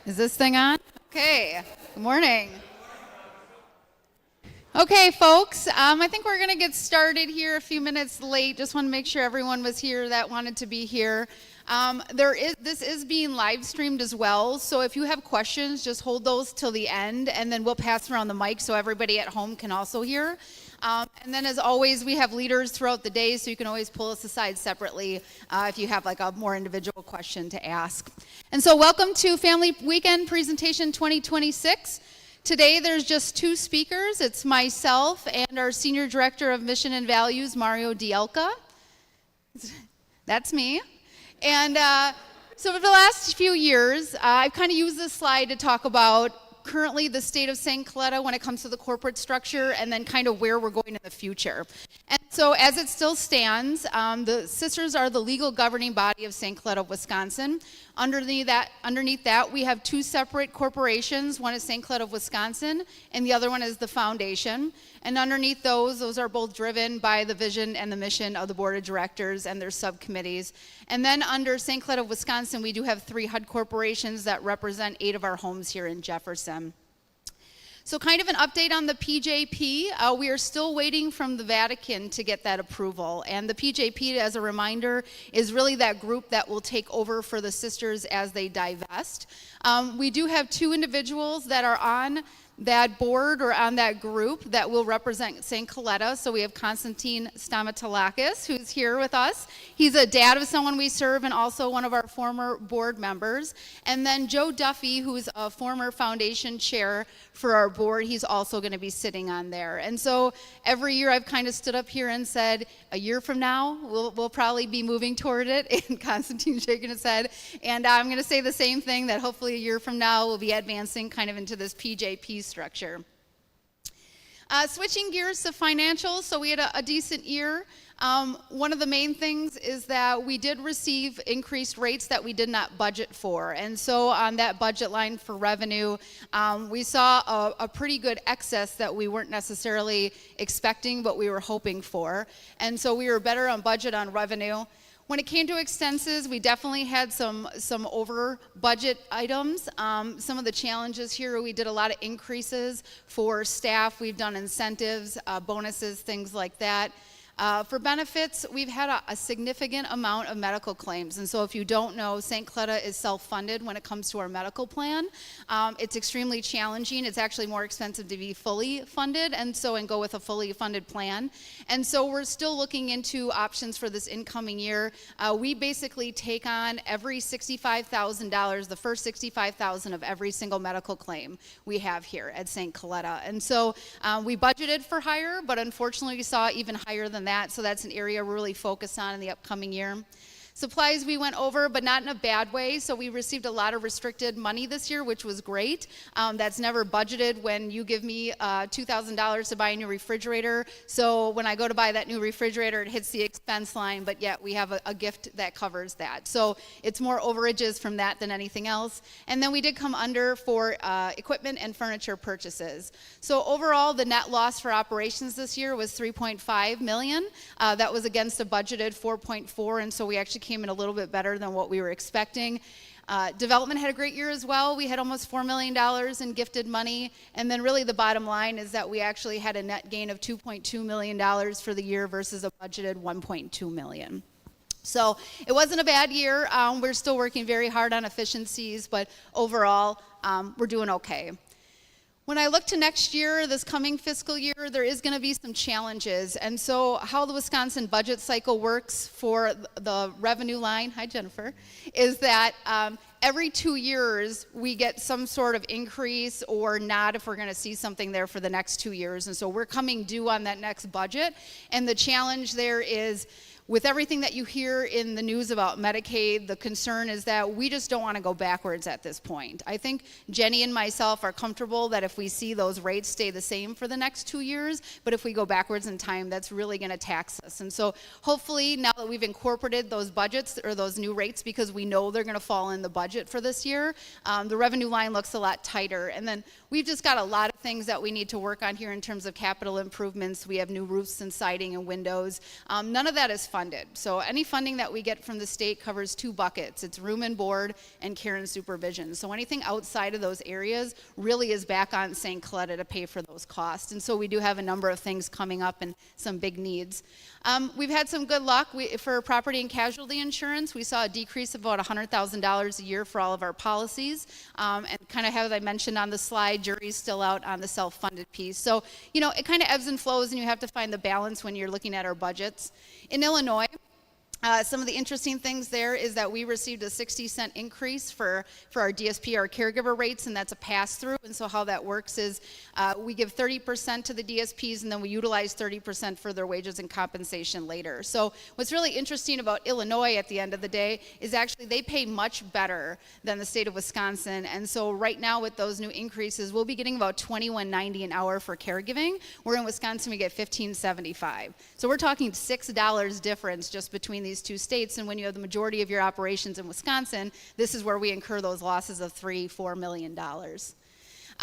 Is this thing on? Okay. Good morning. Okay, folks, I think we're going to get started here a few minutes late. Just want to make sure everyone was here that wanted to be here. This is being live streamed as well, so if you have questions, just hold those till the end, and then we'll pass around the mic so everybody at home can also hear. And then, as always, we have leaders throughout the day, so you can always pull us aside separately if you have like a more individual question to ask. And so, welcome to Family Weekend Presentation 2026. Today, there's just two speakers. It's myself and our Senior Director of Mission and Values, Mario Dielka. That's me. And so for the last few years, I've kind of used this slide to talk about currently the state of St. Coletta when it comes to the corporate structure, and then kind of where we're going in the future. And so as it still stands, the Sisters are the legal governing body of St. Coletta, Wisconsin. Underneath that, we have two separate corporations. One is St. Coletta of Wisconsin, and the other one is the foundation. And underneath those are both driven by the vision and the mission of the board of directors and their subcommittees. And then under St. Coletta of Wisconsin, we do have 3 HUD corporations that represent 8 of our homes here in Jefferson. So kind of an update on the PJP. We are still waiting from the Vatican to get that approval. And the PJP, as a reminder, is really that group that will take over for the sisters as they divest. We do have 2 individuals that are on that board or on that group that will represent St. Coletta. So we have Konstantin Stamatilakis, who's here with us. He's a dad of someone we serve and also one of our former board members. And then Joe Duffy, who's a former foundation chair for our board. He's also going to be sitting on there. And so every year I've kind of stood up here and said, a year from now, we'll probably be moving toward it. And Konstantin's shaking his head. And I'm going to say the same thing, that hopefully a year from now we'll be advancing kind of into this PJP structure. Switching gears to financials, so we had a decent year. One of the main things is that we did receive increased rates that we did not budget for. And so on that budget line for revenue, we saw a pretty good excess that we weren't necessarily expecting, but we were hoping for. And so we were better on budget on revenue. When it came to expenses, we definitely had some over budget items. Some of the challenges here, we did a lot of increases for staff. We've done incentives, bonuses, things like that. For benefits, we've had a significant amount of medical claims. And so if you don't know, St. Coletta is self-funded when it comes to our medical plan. It's extremely challenging. It's actually more expensive to be fully funded and go with a fully funded plan. And so we're still looking into options for this incoming year. We basically take on every $65,000, the first $65,000 of every single medical claim we have here at St. Coletta. And so we budgeted for higher, but unfortunately we saw even higher than that. So that's an area we're really focused on in the upcoming year. Supplies we went over, but not in a bad way. So we received a lot of restricted money this year, which was great. That's never budgeted when you give me $2,000 to buy a new refrigerator. So when I go to buy that new refrigerator, it hits the expense line, but yet we have a gift that covers that. So it's more overages from that than anything else. And then we did come under for equipment and furniture purchases. So overall, the net loss for operations this year was $3.5 million. That was against a budgeted 4.4, and so we actually came in a little bit better than what we were expecting. Development had a great year as well. We had almost $4 million in gifted money. And then really the bottom line is that we actually had a net gain of $2.2 million for the year versus a budgeted $1.2 million. So it wasn't a bad year. We're still working very hard on efficiencies, but overall, we're doing okay. When I look to next year, this coming fiscal year, there is going to be some challenges. And so how the Wisconsin budget cycle works for the revenue line, hi Jennifer, is that every 2 years we get some sort of increase or not if we're going to see something there for the next 2 years. And so we're coming due on that next budget. And the challenge there is, with everything that you hear in the news about Medicaid, the concern is that we just don't want to go backwards at this point. I think Jenny and myself are comfortable that if we see those rates stay the same for the next 2 years, but if we go backwards in time, that's really going to tax us. And so hopefully now that we've incorporated those budgets or those new rates, because we know they're going to fall in the budget, budget for this year. The revenue line looks a lot tighter. And then we've just got a lot of things that we need to work on here in terms of capital improvements. We have new roofs and siding and windows. None of that is funded. So any funding that we get from the state covers two buckets. It's room and board and care and supervision. So anything outside of those areas really is back on St. Coletta to pay for those costs. And so we do have a number of things coming up and some big needs. We've had some good luck for property and casualty insurance. We saw a decrease of about $100,000 a year for all of our policies. And kind of as I mentioned on the slide, jury's still out on the self-funded piece. So, it kind of ebbs and flows, and you have to find the balance when you're looking at our budgets. In Illinois, some of the interesting things there is that we received a 60-cent increase for our DSP, our caregiver rates, and that's a pass-through. And so how that works is we give 30% to the DSPs, and then we utilize 30% for their wages and compensation later. So what's really interesting about Illinois at the end of the day is actually they pay much better than the state of Wisconsin. And so right now with those new increases, we'll be getting about $21.90 an hour for caregiving. Where in Wisconsin we get $15.75. So we're talking $6 difference just between these two states, and when you have the majority of your operations in Wisconsin, this is where we incur those losses of $3-4 million.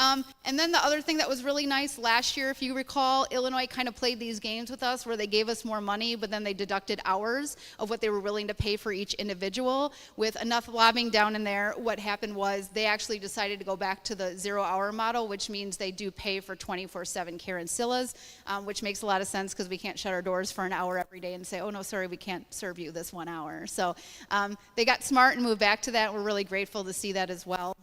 And then the other thing that was really nice last year, if you recall, Illinois kind of played these games with us where they gave us more money, but then they deducted hours of what they were willing to pay for each individual. With enough lobbying down in there, what happened was they actually decided to go back to the 0-hour model, which means they do pay for 24/7 care in Sillas, which makes a lot of sense because we can't shut our doors for an hour every day and say, oh no, sorry, we can't serve you this 1 hour. So they got smart and moved back to that. We're really grateful to see that as well.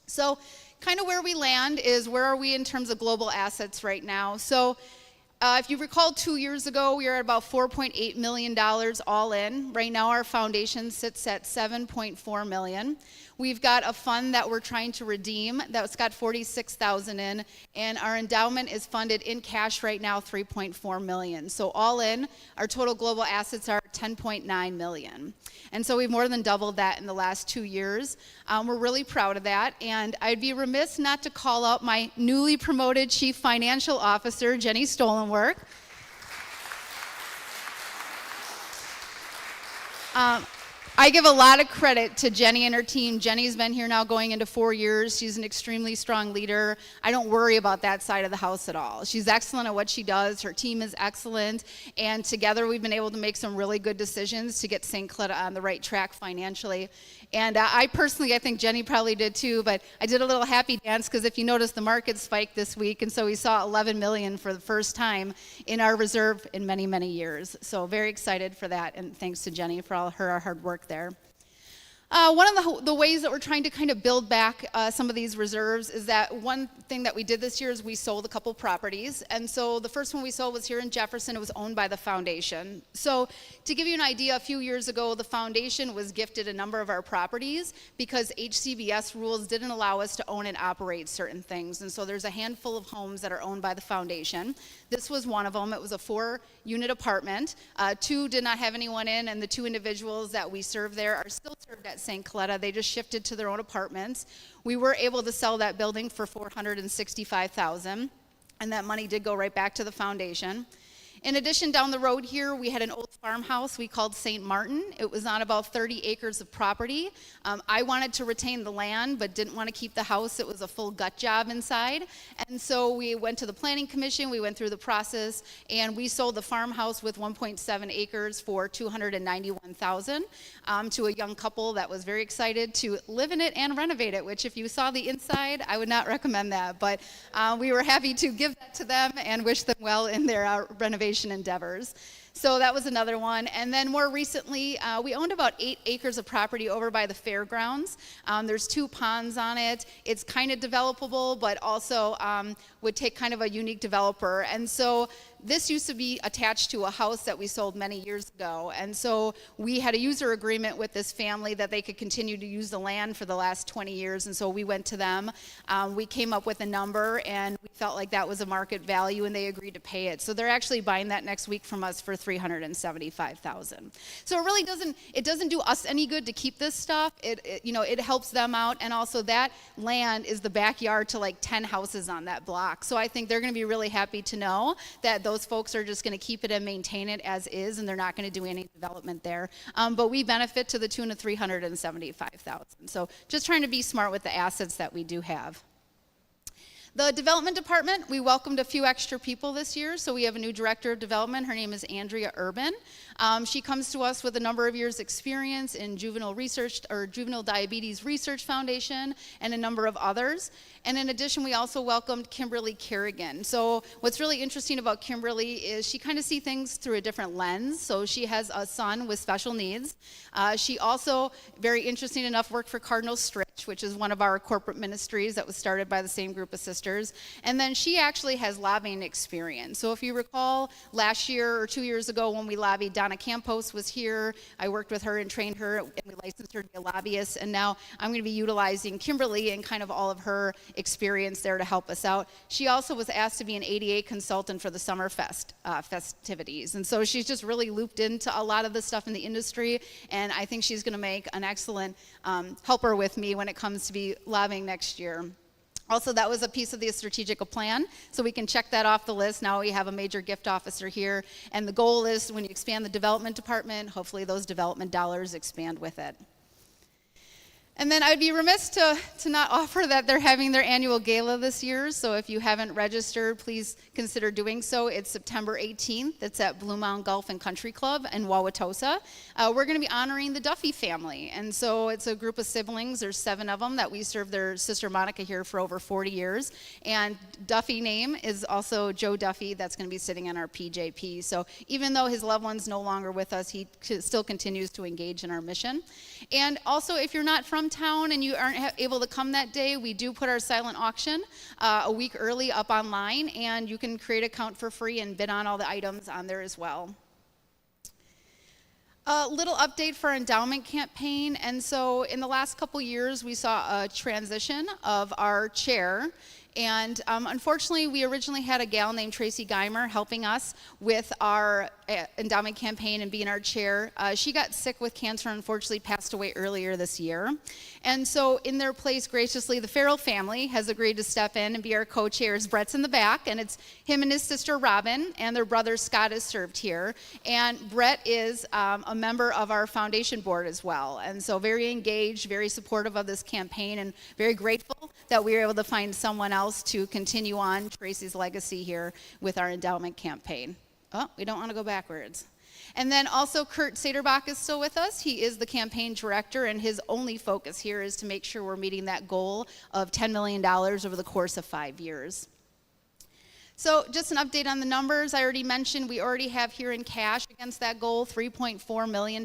So kind of where we land is where are we in terms of global assets right now. So if you recall 2 years ago, we were at about $4.8 million all in. Right now our foundation sits at $7.4 million. We've got a fund that we're trying to redeem that's got $46,000 in, and our endowment is funded in cash right now, $3.4 million. So all in, our total global assets are $10.9 million. And so we've more than doubled that in the last 2 years. We're really proud of that, and I'd be remiss not to call out my newly promoted Chief Financial Officer, Jenny Stolenwerk. I give a lot of credit to Jenny and her team. Jenny's been here now going into 4 years. She's an extremely strong leader. I don't worry about that side of the house at all. She's excellent at what she does. Her team is excellent. And together we've been able to make some really good decisions to get St. Coletta on the right track financially. And I think Jenny probably did too, but I did a little happy dance because if you notice, the market spiked this week, and so we saw $11 million for the first time in our reserve in many, many years. So very excited for that, and thanks to Jenny for all her hard work there. One of the ways that we're trying to kind of build back some of these reserves is that one thing that we did this year is we sold a couple properties. And so the first one we sold was here in Jefferson. It was owned by the foundation. So to give you an idea, a few years ago, the foundation was gifted a number of our properties because HCBS rules didn't allow us to own and operate certain things. And so there's a handful of homes that are owned by the foundation. This was one of them. It was a 4-unit apartment. 2 did not have anyone in, and the 2 individuals that we served there are still served at St. Coletta. They just shifted to their own apartments. We were able to sell that building for $465,000, and that money did go right back to the foundation. In addition, down the road here, we had an old farmhouse we called St. Martin. It was on about 30 acres of property. I wanted to retain the land, but didn't want to keep the house. It was a full gut job inside. And so we went to the Planning Commission, we went through the process, and we sold the farmhouse with 1.7 acres for $291,000 to a young couple that was very excited to live in it and renovate it, which if you saw the inside, I would not recommend that. But we were happy to give that to them and wish them well in their renovation endeavors. So that was another one. And then more recently, we owned about 8 acres of property over by the fairgrounds. There's 2 ponds on it. It's kind of developable, but also would take kind of a unique developer. And so this used to be attached to a house that we sold many years ago. And so we had a user agreement with this family that they could continue to use the land for the last 20 years. And so we went to them. We came up with a number, and we felt like that was a market value, and they agreed to pay it. So they're actually buying that next week from us for $375,000. So it really doesn't do us any good to keep this stuff. It helps them out, and also that land is the backyard to like 10 houses on that block. So I think they're going to be really happy to know that those those folks are just going to keep it and maintain it as is, and they're not going to do any development there. But we benefit to the tune of $375,000. So just trying to be smart with the assets that we do have. The development department, we welcomed a few extra people this year, so we have a new director of development. Her name is Andrea Urban. She comes to us with a number of years experience in juvenile research or Juvenile Diabetes Research Foundation and a number of others. And in addition, we also welcomed Kimberly Kerrigan. So what's really interesting about Kimberly is she kind of sees things through a different lens. So she has a son with special needs. She also, very interesting enough, worked for Cardinal Stritch, which is one of our corporate ministries that was started by the same group of sisters. And then she actually has lobbying experience. So if you recall, last year or 2 years ago when we lobbied, Donna Campos was here. I worked with her and trained her, and we licensed her to be a lobbyist. And now I'm going to be utilizing Kimberly and kind of all of her experience there to help us out. She also was asked to be an ADA consultant for the Summer Fest festivities. And so she's just really looped into a lot of the stuff in the industry, and I think she's going to make an excellent helper with me when it comes to be lobbying next year. Also, that was a piece of the strategic plan, so we can check that off the list. Now we have a major gift officer here, and the goal is when you expand the development department, hopefully those development dollars expand with it. And then I'd be remiss to not offer that they're having their annual gala this year. So if you haven't registered, please consider doing so. It's September 18th. It's at Blue Mound Golf and Country Club in Wauwatosa. We're going to be honoring the Duffy family. And so it's a group of siblings. There's 7 of them that we served their sister Monica here for over 40 years. And Duffy name is also Joe Duffy. That's going to be sitting on our PJP. So even though his loved one's no longer with us, he still continues to engage in our mission. And also, if you're not from town and you aren't able to come that day, we do put our silent auction a week early up online, and you can create an account for free and bid on all the items on there as well. A little update for our endowment campaign. And so in the last couple years, we saw a transition of our chair. And unfortunately, we originally had a gal named Tracy Geimer helping us with our endowment campaign and being our chair. She got sick with cancer and unfortunately passed away earlier this year. And so in their place, graciously, the Farrell family has agreed to step in and be our co-chairs. Brett's in the back, and it's him and his sister Robin, and their brother Scott is served here. And Brett is a member of our foundation board as well. And so very engaged, very supportive of this campaign, and very grateful that we were able to find someone else to continue on Tracy's legacy here with our endowment campaign. Oh, we don't want to go backwards. And then also Kurt Saderbach is still with us. He is the campaign director, and his only focus here is to make sure we're meeting that goal of $10 million over the course of 5 years. So just an update on the numbers. I already mentioned we already have here in cash against that goal $3.4 million.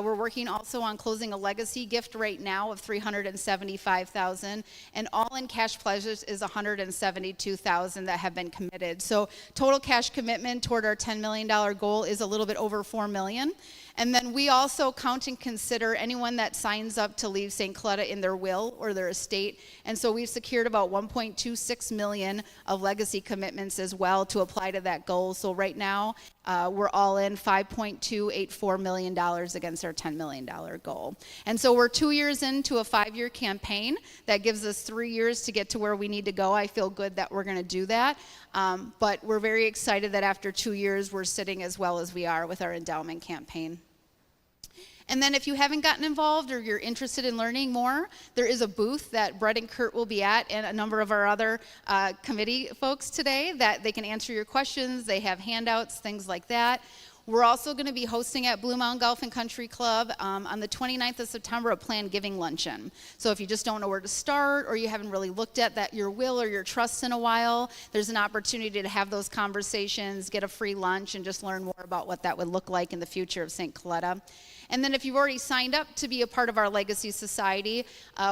We're working also on closing a legacy gift right now of $375,000, and all in cash pledges is $172,000 that have been committed. So total cash commitment toward our $10 million goal is a little bit over $4 million. And then we also count and consider anyone that signs up to leave St. Coletta in their will or their estate. And so we've secured about $1.26 million of legacy commitments as well to apply to that goal. So right now, we're all in $5.284 million against our $10 million goal. And so we're 2 years into a 5-year campaign. That gives us 3 years to get to where we need to go. I feel good that we're going to do that. But we're very excited that after 2 years, we're sitting as well as we are with our endowment campaign. And then if you haven't gotten involved or you're interested in learning more, there is a booth that Brett and Kurt will be at, and a number of our other committee folks today that they can answer your questions. They have handouts, things like that. We're also going to be hosting at Blue Mound Golf and Country Club on the 29th of September a planned giving luncheon. So if you just don't know where to start, or you haven't really looked at that your will or your trusts in a while, there's an opportunity to have those conversations, get a free lunch, and just learn more about what that would look like in the future of St. Coletta. And then if you've already signed up to be a part of our Legacy Society,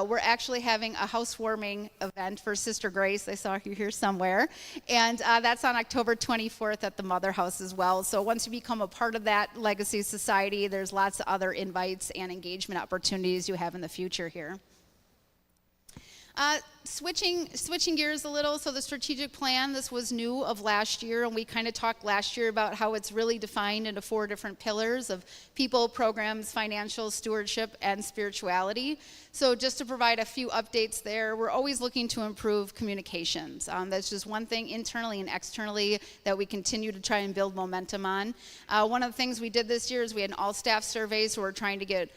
we're actually having a housewarming event for Sister Grace. I saw you here somewhere. And that's on October 24th at the Mother House as well. So once you become a part of that Legacy Society, there's lots of other invites and engagement opportunities you have in the future here. Switching gears a little, so the strategic plan, this was new of last year, and we kind of talked last year about how it's really defined into 4 different pillars of people, programs, financial, stewardship, and spirituality. So just to provide a few updates there, we're always looking to improve communications. That's just one thing internally and externally that we continue to try and build momentum on. One of the things we did this year is we had an all-staff survey, so we're trying to get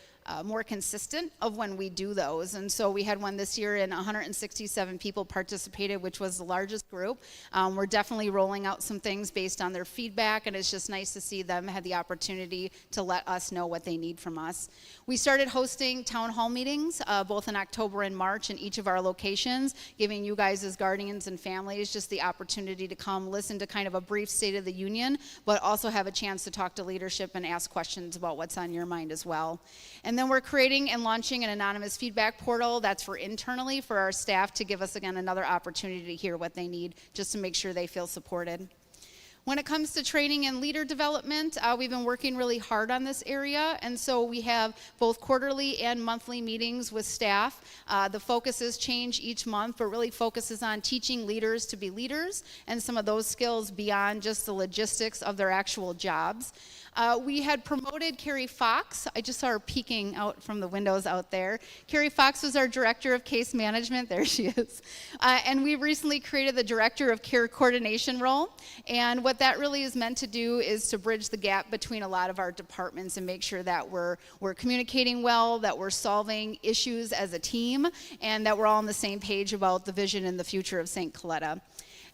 more consistent of when we do those. And so we had one this year, and 167 people participated, which was the largest group. We're definitely rolling out some things based on their feedback, and it's just nice to see them have the opportunity to let us know what they need from us. We started hosting town hall meetings, both in October and March in each of our locations, giving you guys as guardians and families just the opportunity to come listen to kind of a brief State of the Union, but also have a chance to talk to leadership and ask questions about what's on your mind as well. And then we're creating and launching an anonymous feedback portal that's for internally for our staff to give us, again, another opportunity to hear what they need just to make sure they feel supported. When it comes to training and leader development, we've been working really hard on this area, and so we have both quarterly and monthly meetings with staff. The focuses change each month, but really focuses on teaching leaders to be leaders and some of those skills beyond just the logistics of their actual jobs. We had promoted Carrie Fox. I just saw her peeking out from the windows out there. Carrie Fox was our Director of Case Management. There she is. And we recently created the Director of Care Coordination role. And what that really is meant to do is to bridge the gap between a lot of our departments and make sure that we're communicating well, that we're solving issues as a team, and that we're all on the same page about the vision and the future of St. Coletta.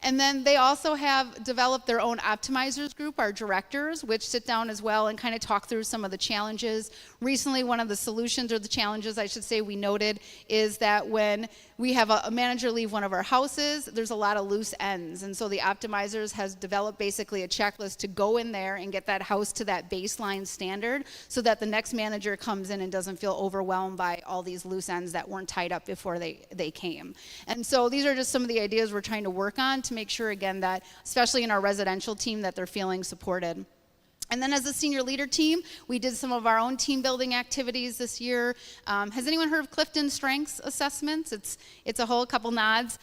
And then they also have developed their own optimizers group, our directors, which sit down as well and kind of talk through some of the challenges. Recently, one of the solutions, or the challenges I should say, we noted is that when we have a manager leave one of our houses, there's a lot of loose ends. And so the optimizers has developed basically a checklist to go in there and get that house to that baseline standard so that the next manager comes in and doesn't feel overwhelmed by all these loose ends that weren't tied up before they came. And so these are just some of the ideas we're trying to work on to make sure, again, that especially in our residential team, that they're feeling supported. And then as a senior leader team, we did some of our own team building activities this year. Has anyone heard of Clifton Strengths Assessments? It's a whole couple nods.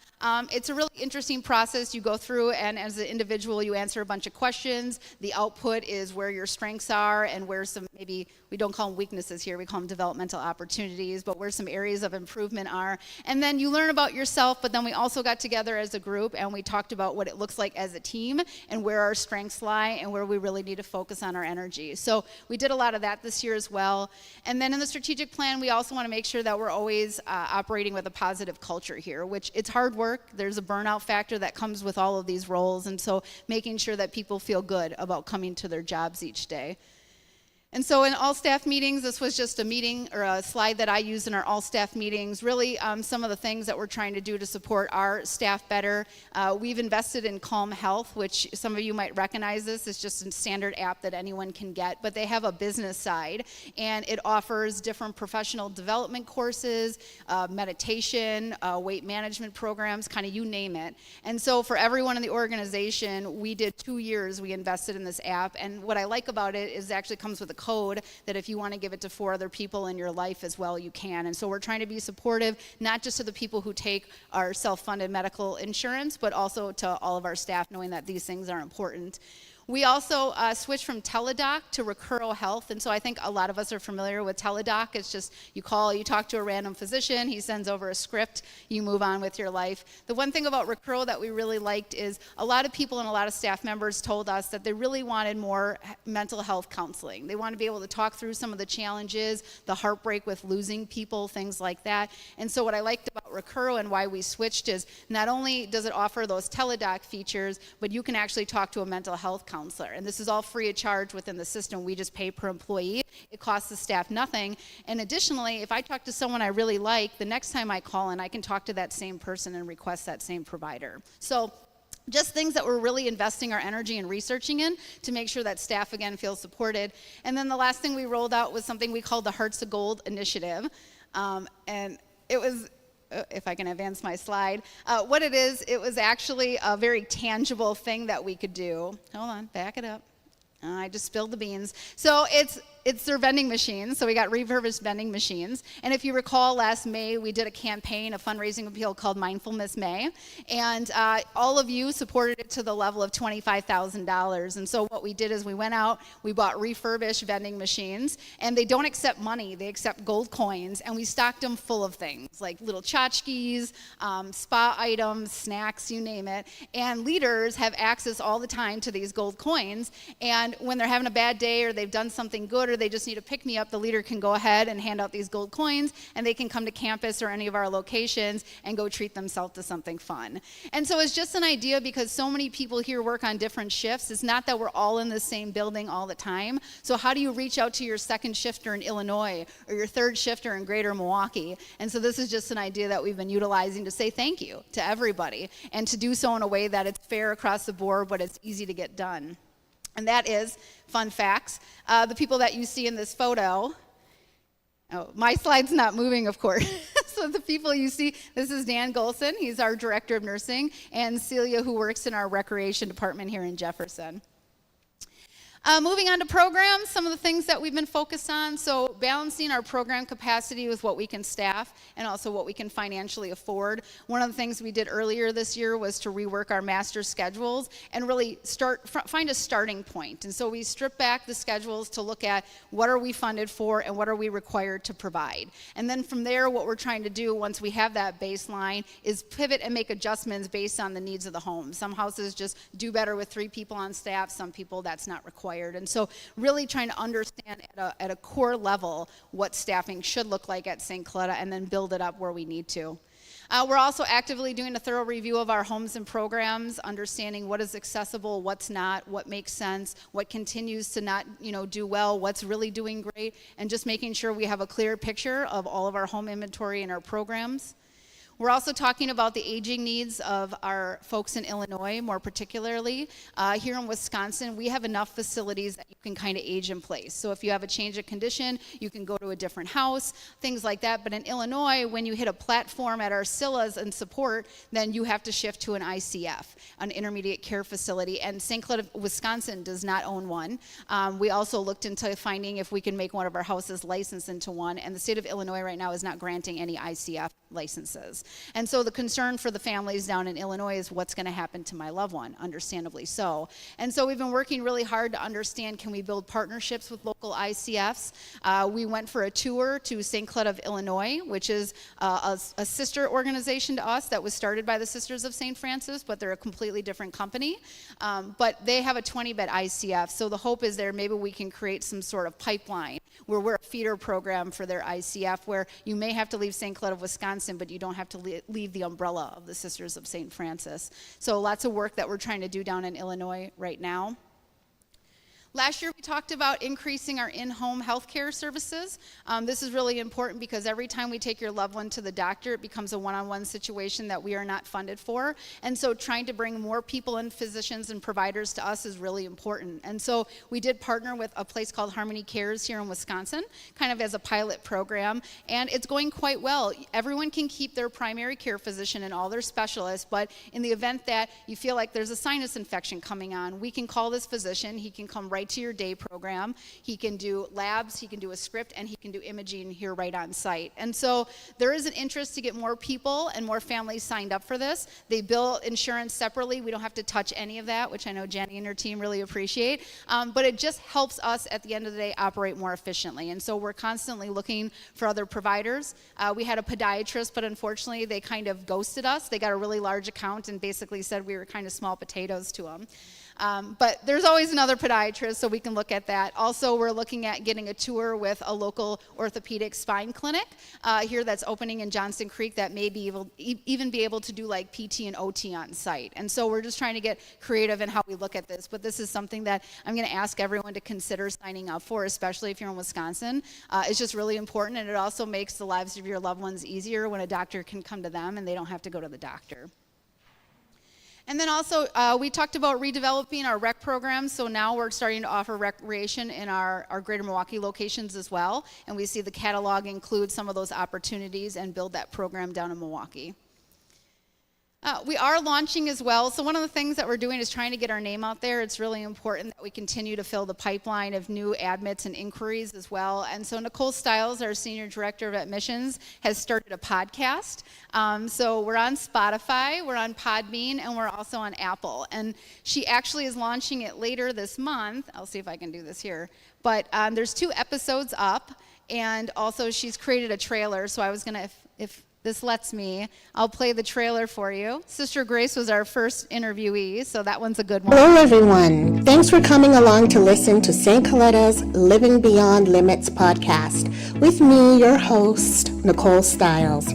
It's a really interesting process. You go through, and as an individual, you answer a bunch of questions. The output is where your strengths are and where some, maybe we don't call them weaknesses here, we call them developmental opportunities, but where some areas of improvement are. And then you learn about yourself, but then we also got together as a group and we talked about what it looks like as a team and where our strengths lie and where we really need to focus on our energy. So we did a lot of that this year as well. And then in the strategic plan, we also want to make sure that we're always operating with a positive culture here, which it's hard work. There's a burnout factor that comes with all of these roles, and so making sure that people feel good about coming to their jobs each day. And so in all staff meetings, this was just a meeting or a slide that I use in our all staff meetings, really some of the things that we're trying to do to support our staff better. We've invested in Calm Health, which some of you might recognize this. It's just a standard app that anyone can get, but they have a business side, and it offers different professional development courses, meditation, weight management programs, kind of you name it. And so for everyone in the organization, we did 2 years we invested in this app, and what I like about it is it actually comes with a code that if you want to give it to 4 other people in your life as well, you can. And so we're trying to be supportive, not just to the people who take our self-funded medical insurance, but also to all of our staff, knowing that these things are important. We also switched from Teladoc to Recuro Health, and so I think a lot of us are familiar with Teladoc. It's just you call, you talk to a random physician, he sends over a script, you move on with your life. The one thing about Recuro that we really liked is a lot of people and a lot of staff members told us that they really wanted more mental health counseling. They want to be able to talk through some of the challenges, the heartbreak with losing people, things like that. And so what I liked about Recuro and why we switched is not only does it offer those Teladoc features, but you can actually talk to a mental health counselor. And this is all free of charge within the system. We just pay per employee. It costs the staff nothing. And additionally, if I talk to someone I really like, the next time I call in, I can talk to that same person and request that same provider. So just things that we're really investing our energy and researching in to make sure that staff, again, feel supported. And then the last thing we rolled out was something we called the Hearts of Gold Initiative. And it was, if I can advance my slide, what it is, it was actually a very tangible thing that we could do. Hold on, back it up. I just spilled the beans. So it's their vending machines. So we got refurbished vending machines. And if you recall, last May, we did a campaign, a fundraising appeal called Mindfulness May. And all of you supported it to the level of $25,000. And so what we did is we went out, we bought refurbished vending machines, and they don't accept money, they accept gold coins, and we stocked them full of things, like little tchotchkes, spa items, snacks, you name it. And leaders have access all the time to these gold coins, and when they're having a bad day or they've done something good or they just need a pick-me-up, the leader can go ahead and hand out these gold coins, and they can come to campus or any of our locations and go treat themselves to something fun. And so it's just an idea, because so many people here work on different shifts. It's not that we're all in the same building all the time. So how do you reach out to your second shifter in Illinois or your third shifter in greater Milwaukee? And so this is just an idea that we've been utilizing to say thank you to everybody, and to do so in a way that it's fair across the board, but it's easy to get done. And that is, fun facts, the people that you see in this photo. Oh, my slide's not moving, of course. So the people you see, this is Dan Golson, he's our director of nursing, and Celia, who works in our recreation department here in Jefferson. Moving on to programs, some of the things that we've been focused on. So balancing our program capacity with what we can staff and also what we can financially afford. One of the things we did earlier this year was to rework our master schedules and really find a starting point. And so we stripped back the schedules to look at what are we funded for and what are we required to provide. And then from there, what we're trying to do once we have that baseline is pivot and make adjustments based on the needs of the home. Some houses just do better with 3 people on staff, some people that's not required. And so really trying to understand at a core level what staffing should look like at St. Coletta, and then build it up where we need to. We're also actively doing a thorough review of our homes and programs, understanding what is accessible, what's not, what makes sense, what continues to not, do well, what's really doing great, and just making sure we have a clear picture of all of our home inventory and our programs. We're also talking about the aging needs of our folks in Illinois, more particularly. Here in Wisconsin, we have enough facilities that you can kind of age in place. So if you have a change of condition, you can go to a different house, things like that. But in Illinois, when you hit a platform at our SILAs and support, then you have to shift to an ICF, an intermediate care facility. And St. Coletta, Wisconsin does not own one. We also looked into finding if we can make one of our houses licensed into one. And the state of Illinois right now is not granting any ICF licenses. And so the concern for the families down in Illinois is what's going to happen to my loved one, understandably so. And so we've been working really hard to understand, can we build partnerships with local ICFs? We went for a tour to St. Coletta of Illinois, which is a sister organization to us that was started by the Sisters of St. Francis, but they're a completely different company. But they have a 20-bed ICF, so the hope is there maybe we can create some sort of pipeline where we're a feeder program for their ICF, where you may have to leave St. Coletta of Wisconsin, but you don't have to leave the umbrella of the Sisters of St. Francis. So lots of work that we're trying to do down in Illinois right now. Last year, we talked about increasing our in-home healthcare services. This is really important because every time we take your loved one to the doctor, it becomes a one-on-one situation that we are not funded for. And so trying to bring more people and physicians and providers to us is really important. And so we did partner with a place called Harmony Cares here in Wisconsin, kind of as a pilot program, and it's going quite well. Everyone can keep their primary care physician and all their specialists, but in the event that you feel like there's a sinus infection coming on, we can call this physician, he can come right to your day program. He can do labs, he can do a script, and he can do imaging here right on site. And so there is an interest to get more people and more families signed up for this. They bill insurance separately. We don't have to touch any of that, which I know Jenny and her team really appreciate. But it just helps us at the end of the day operate more efficiently. And so we're constantly looking for other providers. We had a podiatrist, but unfortunately they kind of ghosted us. They got a really large account and basically said we were kind of small potatoes to them. But there's always another podiatrist, so we can look at that. Also, we're looking at getting a tour with a local orthopedic spine clinic here that's opening in Johnson Creek that may be even be able to do like PT and OT on site. And so we're just trying to get creative in how we look at this. But this is something that I'm going to ask everyone to consider signing up for, especially if you're in Wisconsin. It's just really important, and it also makes the lives of your loved ones easier when a doctor can come to them and they don't have to go to the doctor. And then also, we talked about redeveloping our rec programs, so now we're starting to offer recreation in our greater Milwaukee locations as well, and we see the catalog include some of those opportunities and build that program down in Milwaukee. We are launching as well. So one of the things that we're doing is trying to get our name out there. It's really important that we continue to fill the pipeline of new admits and inquiries as well. And so Nicole Stiles, our Senior Director of Admissions, has started a podcast. So we're on Spotify, we're on Podbean, and we're also on Apple. And she actually is launching it later this month. I'll see if I can do this here. But there's 2 episodes up, and also she's created a trailer. So I was going to, if this lets me, I'll play the trailer for you. Sister Grace was our first interviewee, so that one's a good one. Hello, everyone. Thanks for coming along to listen to St. Coletta's Living Beyond Limits podcast with me, your host, Nicole Stiles.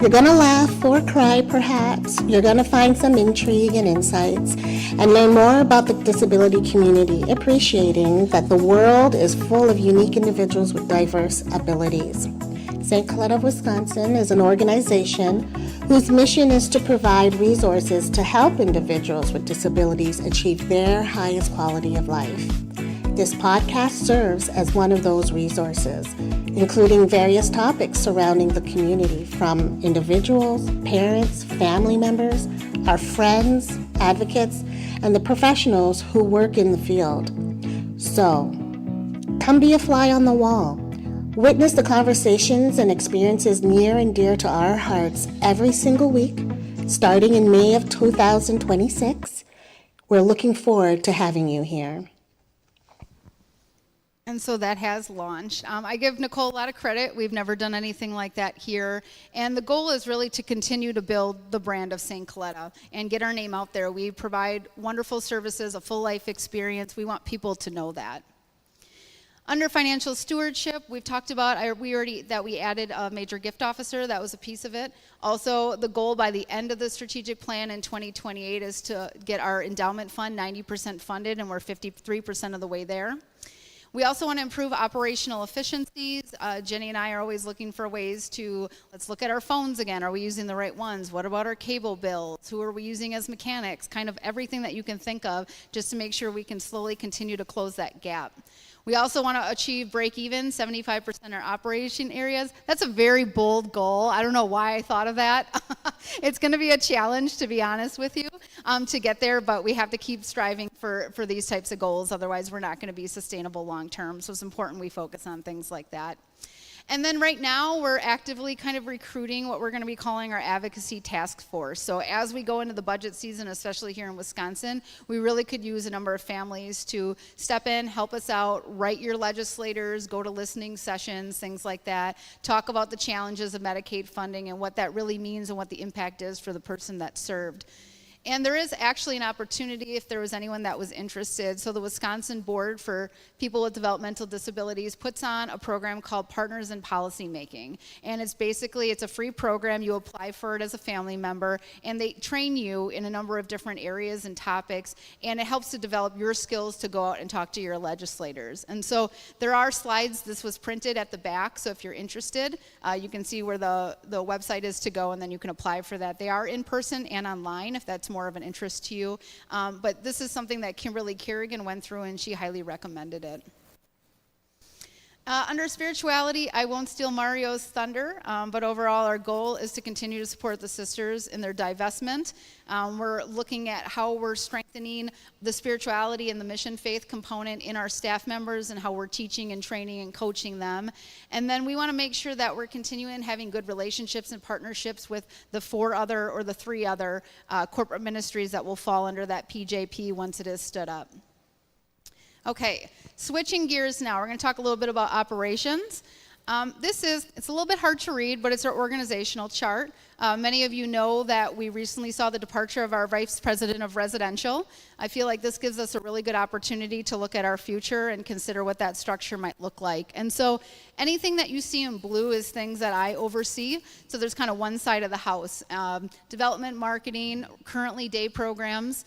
You're going to laugh or cry, perhaps. You're going to find some intrigue and insights and learn more about the disability community, appreciating that the world is full of unique individuals with diverse abilities. St. Coletta, Wisconsin is an organization whose mission is to provide resources to help individuals with disabilities achieve their highest quality of life. This podcast serves as one of those resources, including various topics surrounding the community from individuals, parents, family members, our friends, advocates, and the professionals who work in the field. So, come be a fly on the wall. Witness the conversations and experiences near and dear to our hearts every single week, starting in May of 2026. We're looking forward to having you here. And so that has launched. I give Nicole a lot of credit. We've never done anything like that here. And the goal is really to continue to build the brand of St. Coletta and get our name out there. We provide wonderful services, a full life experience. We want people to know that. Under financial stewardship, we've talked about, that we added a major gift officer. That was a piece of it. Also, the goal by the end of the strategic plan in 2028 is to get our endowment fund 90% funded, and we're 53% of the way there. We also want to improve operational efficiencies. Jenny and I are always looking for ways to, let's look at our phones again. Are we using the right ones? What about our cable bills? Who are we using as mechanics? Kind of everything that you can think of, just to make sure we can slowly continue to close that gap. We also want to achieve break even, 75% in our operation areas. That's a very bold goal. I don't know why I thought of that. It's going to be a challenge, to be honest with you, to get there, but we have to keep striving for these types of goals. Otherwise, we're not going to be sustainable long term. So it's important we focus on things like that. And then right now, we're actively kind of recruiting what we're going to be calling our advocacy task force. So as we go into the budget season, especially here in Wisconsin, we really could use a number of families to step in, help us out, write your legislators, go to listening sessions, things like that, talk about the challenges of Medicaid funding and what that really means and what the impact is for the person that's served. And there is actually an opportunity if there was anyone that was interested. So the Wisconsin Board for People with Developmental Disabilities puts on a program called Partners in Policymaking. And it's a free program. You apply for it as a family member, and they train you in a number of different areas and topics, and it helps to develop your skills to go out and talk to your legislators. And so there are slides. This was printed at the back, so if you're interested, you can see where the website is to go, and then you can apply for that. They are in person and online, if that's more of an interest to you. But this is something that Kimberly Kerrigan went through, and she highly recommended it. Under spirituality, I won't steal Mario's thunder, but overall our goal is to continue to support the sisters in their divestment. We're looking at how we're strengthening the spirituality and the mission faith component in our staff members and how we're teaching and training and coaching them. And then we want to make sure that we're continuing having good relationships and partnerships with the 3 other corporate ministries that will fall under that PJP once it is stood up. Okay, switching gears now. We're going to talk a little bit about operations. It's a little bit hard to read, but it's our organizational chart. Many of you know that we recently saw the departure of our Vice President of Residential. I feel like this gives us a really good opportunity to look at our future and consider what that structure might look like. And so anything that you see in blue is things that I oversee. So there's kind of one side of the house. Development, marketing, currently day programs,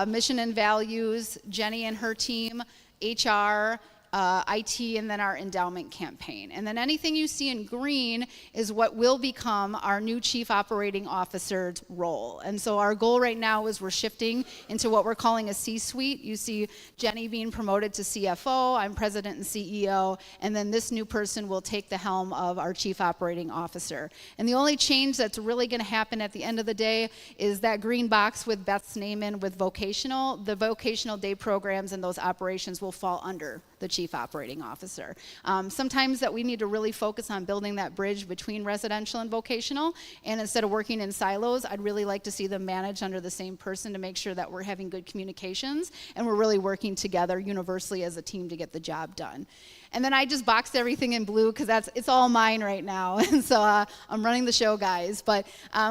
mission and values, Jenny and her team, HR, IT, and then our endowment campaign. And then anything you see in green is what will become our new Chief Operating Officer's role. And so our goal right now is we're shifting into what we're calling a C-suite. You see Jenny being promoted to CFO, I'm President and CEO, and then this new person will take the helm of our Chief Operating Officer. And the only change that's really going to happen at the end of the day is that green box with Beth's name in with vocational. The vocational day programs and those operations will fall under the Chief Operating Officer. Sometimes that we need to really focus on building that bridge between residential and vocational, and instead of working in silos, I'd really like to see them managed under the same person to make sure that we're having good communications and we're really working together universally as a team to get the job done. And then I just boxed everything in blue because it's all mine right now, and so I'm running the show, guys. But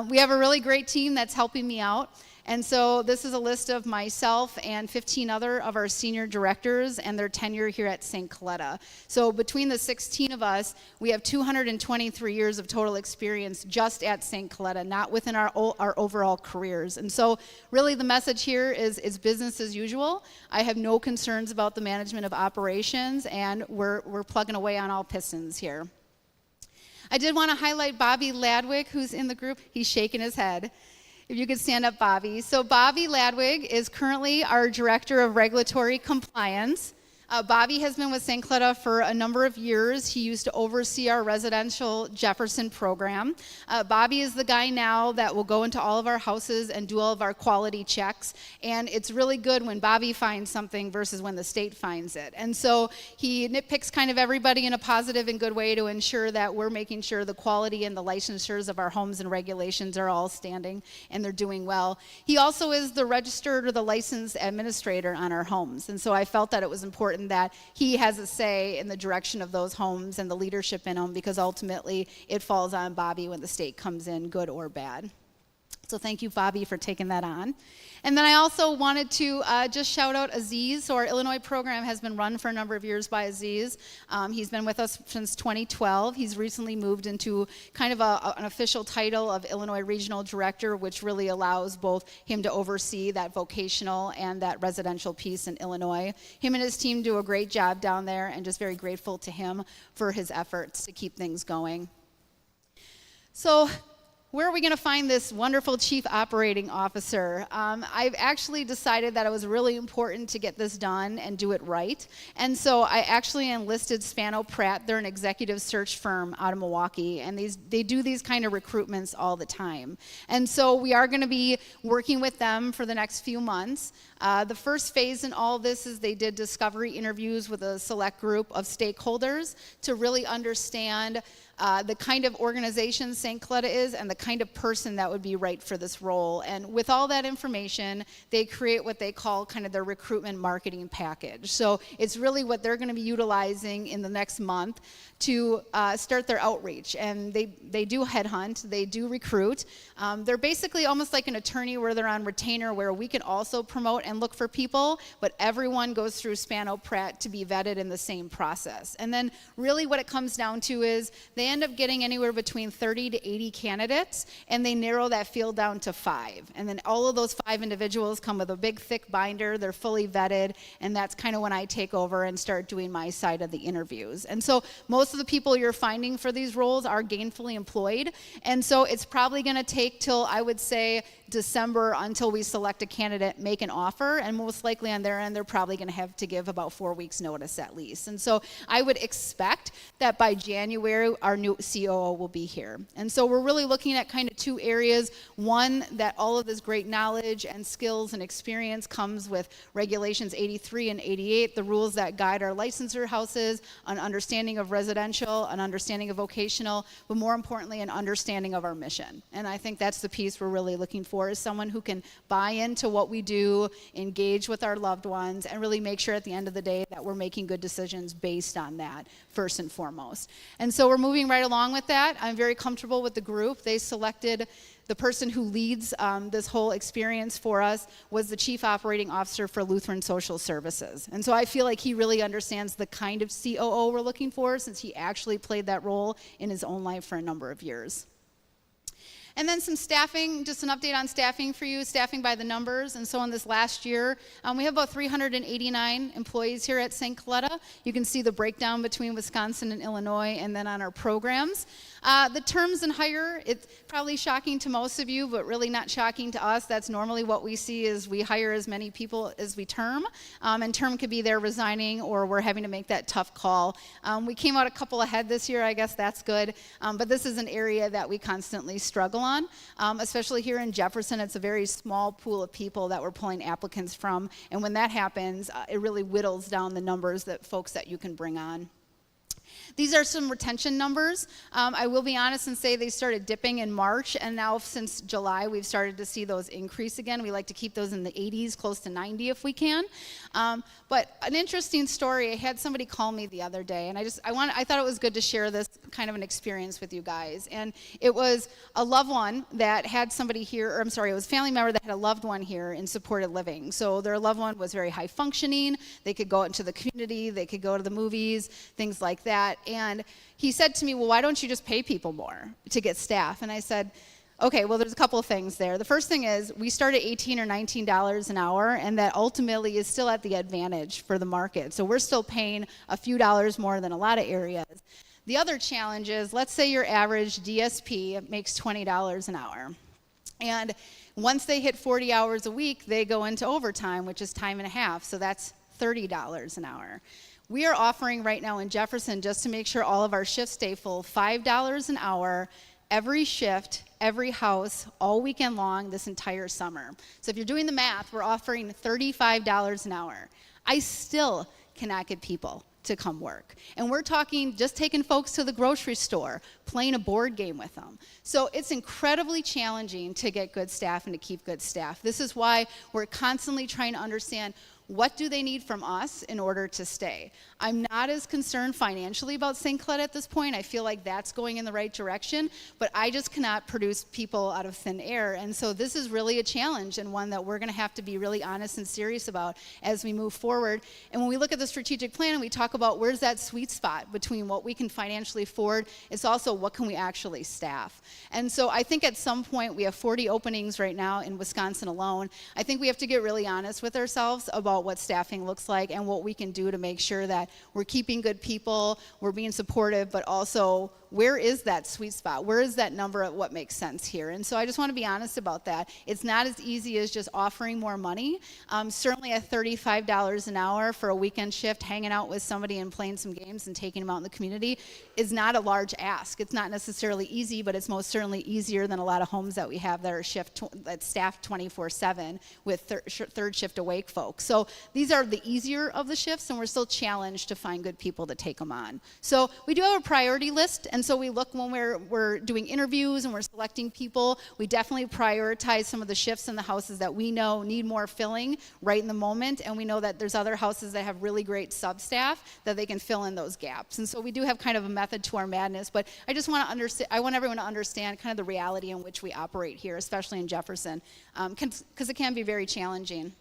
we have a really great team that's helping me out. And so this is a list of myself and 15 other of our senior directors and their tenure here at St. Coletta. So between the 16 of us, we have 223 years of total experience just at St. Coletta, not within our overall careers. And so really the message here is business as usual. I have no concerns about the management of operations, and we're plugging away on all pistons here. I did want to highlight Bobby Ladwig, who's in the group. He's shaking his head. If you could stand up, Bobby. So Bobby Ladwig is currently our Director of Regulatory Compliance. Bobby has been with St. Coletta for a number of years. He used to oversee our residential Jefferson program. Bobby is the guy now that will go into all of our houses and do all of our quality checks. And it's really good when Bobby finds something versus when the state finds it. And so he nitpicks kind of everybody in a positive and good way to ensure that we're making sure the quality and the licensures of our homes and regulations are all standing and they're doing well. He also is the registered or the licensed administrator on our homes. And so I felt that it was important that he has a say in the direction of those homes and the leadership in them, because ultimately it falls on Bobby when the state comes in, good or bad. So thank you, Bobby, for taking that on. And then I also wanted to just shout out Aziz. So our Illinois program has been run for a number of years by Aziz. He's been with us since 2012. He's recently moved into kind of an official title of Illinois Regional Director, which really allows both him to oversee that vocational and that residential piece in Illinois. Him and his team do a great job down there, and just very grateful to him for his efforts to keep things going. So where are we going to find this wonderful Chief Operating Officer? I've actually decided that it was really important to get this done and do it right. And so I actually enlisted Spano Pratt. They're an executive search firm out of Milwaukee, and they do these kind of recruitments all the time. And so we are going to be working with them for the next few months. The first phase in all this is they did discovery interviews with a select group of stakeholders to really understand the kind of organization St. Coletta is and the kind of person that would be right for this role. And with all that information, they create what they call kind of their recruitment marketing package. So it's really what they're going to be utilizing in the next month to start their outreach. And they do headhunt, they do recruit. They're basically almost like an attorney where they're on retainer, where we can also promote and look for people, but everyone goes through Spano Pratt to be vetted in the same process. And then really what it comes down to is they end up getting anywhere between 30 to 80 candidates, and they narrow that field down to 5. And then all of those 5 individuals come with a big, thick binder. They're fully vetted, and that's kind of when I take over and start doing my side of the interviews. And so most of the people you're finding for these roles are gainfully employed, and so it's probably going to take till, I would say, December until we select a candidate, make an offer, and most likely on their end, they're probably going to have to give about 4 weeks notice at least. And so I would expect that by January, our new COO will be here. And so we're really looking at kind of 2 areas. One, that all of this great knowledge and skills and experience comes with Regulations 83 and 88, the rules that guide our licensure houses, an understanding of residential, an understanding of vocational, but more importantly, an understanding of our mission. And I think that's the piece we're really looking for, is someone who can buy into what we do, engage with our loved ones, and really make sure at the end of the day that we're making good decisions based on that first and foremost. And so we're moving right along with that. I'm very comfortable with the group. They selected the person who leads this whole experience for us was the Chief Operating Officer for Lutheran Social Services. And so I feel like he really understands the kind of COO we're looking for, since he actually played that role in his own life for a number of years. And then some staffing, just an update on staffing for you, staffing by the numbers. And so in this last year, we have about 389 employees here at St. Coletta. You can see the breakdown between Wisconsin and Illinois, and then on our programs. The terms and hire, it's probably shocking to most of you, but really not shocking to us. That's normally what we see is we hire as many people as we term. And term could be they're resigning or we're having to make that tough call. We came out a couple ahead this year, I guess that's good. But this is an area that we constantly struggle on, especially here in Jefferson. It's a very small pool of people that we're pulling applicants from. And when that happens, it really whittles down the numbers that folks that you can bring on. These are some retention numbers. I will be honest and say they started dipping in March, and now since July, we've started to see those increase again. We like to keep those in the 80s, close to 90 if we can. But an interesting story, I had somebody call me the other day, and I thought it was good to share this kind of an experience with you guys. And it was a loved one that had somebody here, or I'm sorry, it was a family member that had a loved one here in supported living. So their loved one was very high functioning. They could go out into the community, they could go to the movies, things like that. And he said to me, well, why don't you just pay people more to get staff? And I said, okay, well, there's a couple of things there. The first thing is we start at $18 or $19 an hour, and that ultimately is still at the advantage for the market. So we're still paying a few dollars more than a lot of areas. The other challenge is, let's say your average DSP makes $20 an hour. And once they hit 40 hours a week, they go into overtime, which is time and a half. So that's $30 an hour. We are offering right now in Jefferson, just to make sure all of our shifts stay full, $5 an hour, every shift, every house, all weekend long, this entire summer. So if you're doing the math, we're offering $35 an hour. I still cannot get people to come work. And we're talking just taking folks to the grocery store, playing a board game with them. So it's incredibly challenging to get good staff and to keep good staff. This is why we're constantly trying to understand what do they need from us in order to stay. I'm not as concerned financially about St. Coletta at this point. I feel like that's going in the right direction, but I just cannot produce people out of thin air. And so this is really a challenge, and one that we're going to have to be really honest and serious about as we move forward. And when we look at the strategic plan and we talk about where's that sweet spot between what we can financially afford, it's also what can we actually staff. And so I think at some point, we have 40 openings right now in Wisconsin alone. I think we have to get really honest with ourselves about what staffing looks like and what we can do to make sure that we're keeping good people, we're being supportive, but also where is that sweet spot? Where is that number of what makes sense here? And so I just want to be honest about that. It's not as easy as just offering more money. Certainly at $35 an hour for a weekend shift, hanging out with somebody and playing some games and taking them out in the community is not a large ask. It's not necessarily easy, but it's most certainly easier than a lot of homes that we have that are that's staffed 24/7 with third shift awake folks. So these are the easier of the shifts, and we're still challenged to find good people to take them on. So we do have a priority list, and so we look when we're doing interviews and we're selecting people, we definitely prioritize some of the shifts in the houses that we know need more filling right in the moment, and we know that there's other houses that have really great sub-staff that they can fill in those gaps. And so we do have kind of a method to our madness, but I just want to understand, I want everyone to understand kind of the reality in which we operate here, especially in Jefferson, because it can be very challenging.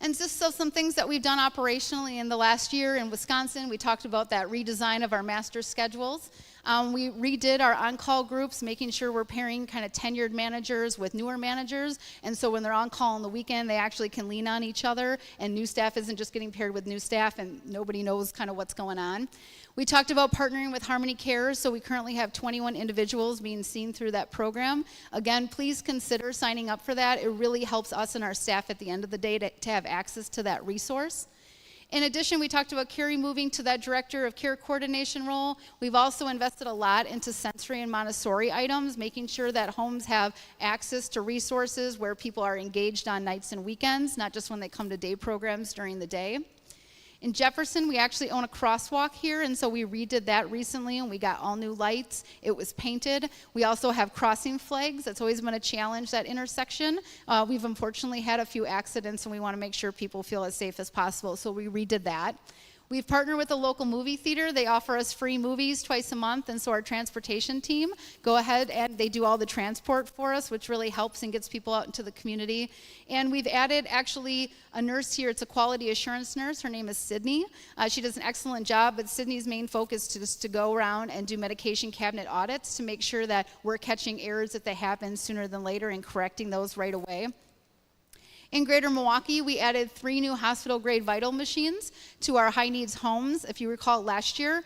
And just so some things that we've done operationally in the last year in Wisconsin, we talked about that redesign of our master schedules. We redid our on-call groups, making sure we're pairing kind of tenured managers with newer managers. And so when they're on call on the weekend, they actually can lean on each other, and new staff isn't just getting paired with new staff and nobody knows kind of what's going on. We talked about partnering with Harmony Cares, so we currently have 21 individuals being seen through that program. Again, please consider signing up for that. It really helps us and our staff at the end of the day to have access to that resource. In addition, we talked about Carrie moving to that director of care coordination role. We've also invested a lot into sensory and Montessori items, making sure that homes have access to resources where people are engaged on nights and weekends, not just when they come to day programs during the day. In Jefferson, we actually own a crosswalk here, and so we redid that recently, and we got all new lights. It was painted. We also have crossing flags. That's always been a challenge, that intersection. We've unfortunately had a few accidents, and we want to make sure people feel as safe as possible, so we redid that. We've partnered with a local movie theater. They offer us free movies twice a month, and so our transportation team go ahead and they do all the transport for us, which really helps and gets people out into the community. And we've added actually a nurse here. It's a quality assurance nurse. Her name is Sydney. She does an excellent job, but Sydney's main focus is to go around and do medication cabinet audits to make sure that we're catching errors if they happen sooner than later and correcting those right away. In Greater Milwaukee, we added 3 new hospital-grade vital machines to our high-needs homes. If you recall last year,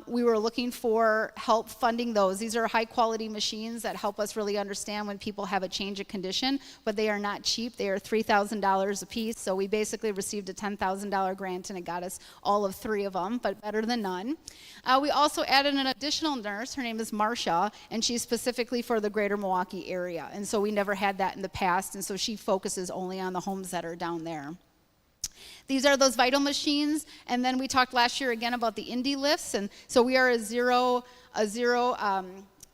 we were looking for help funding those. These are high-quality machines that help us really understand when people have a change of condition, but they are not cheap. They are $3,000 a piece, so we basically received a $10,000 grant, and it got us all of 3 of them, but better than none. We also added an additional nurse. Her name is Marcia, and she's specifically for the Greater Milwaukee area, and so we never had that in the past, and so she focuses only on the homes that are down there. These are those vital machines, and then we talked last year again about the Indy lifts, and so we are a zero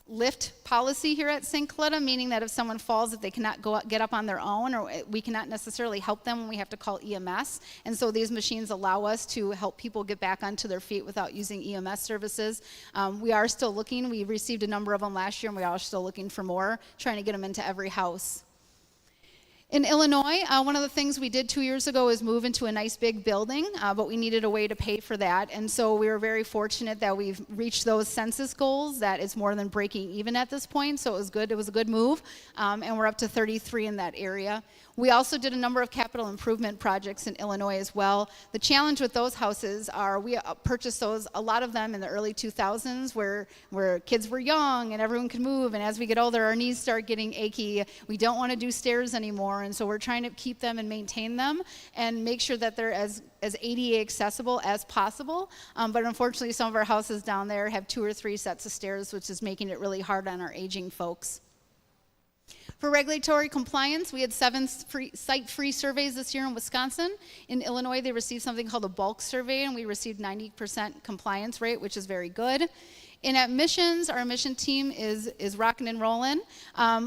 lift policy here at St. Coletta, meaning that if someone falls, if they cannot get up on their own, or we cannot necessarily help them when we have to call EMS, and so these machines allow us to help people get back onto their feet without using EMS services. We are still looking. We received a number of them last year, and we are still looking for more, trying to get them into every house. In Illinois, one of the things we did 2 years ago is move into a nice big building, but we needed a way to pay for that. And so we were very fortunate that we've reached those census goals, that it's more than breaking even at this point. So it was good. It was a good move. And we're up to 33 in that area. We also did a number of capital improvement projects in Illinois as well. The challenge with those houses are we purchased those, a lot of them in the early 2000s where kids were young and everyone could move. And as we get older, our knees start getting achy. We don't want to do stairs anymore. And so we're trying to keep them and maintain them and make sure that they're as ADA accessible as possible. But unfortunately, some of our houses down there have 2 or 3 sets of stairs, which is making it really hard on our aging folks. For regulatory compliance, we had 7 site-free surveys this year in Wisconsin. In Illinois, they received something called a bulk survey, and we received 90% compliance rate, which is very good. In admissions, our admission team is rocking and rolling.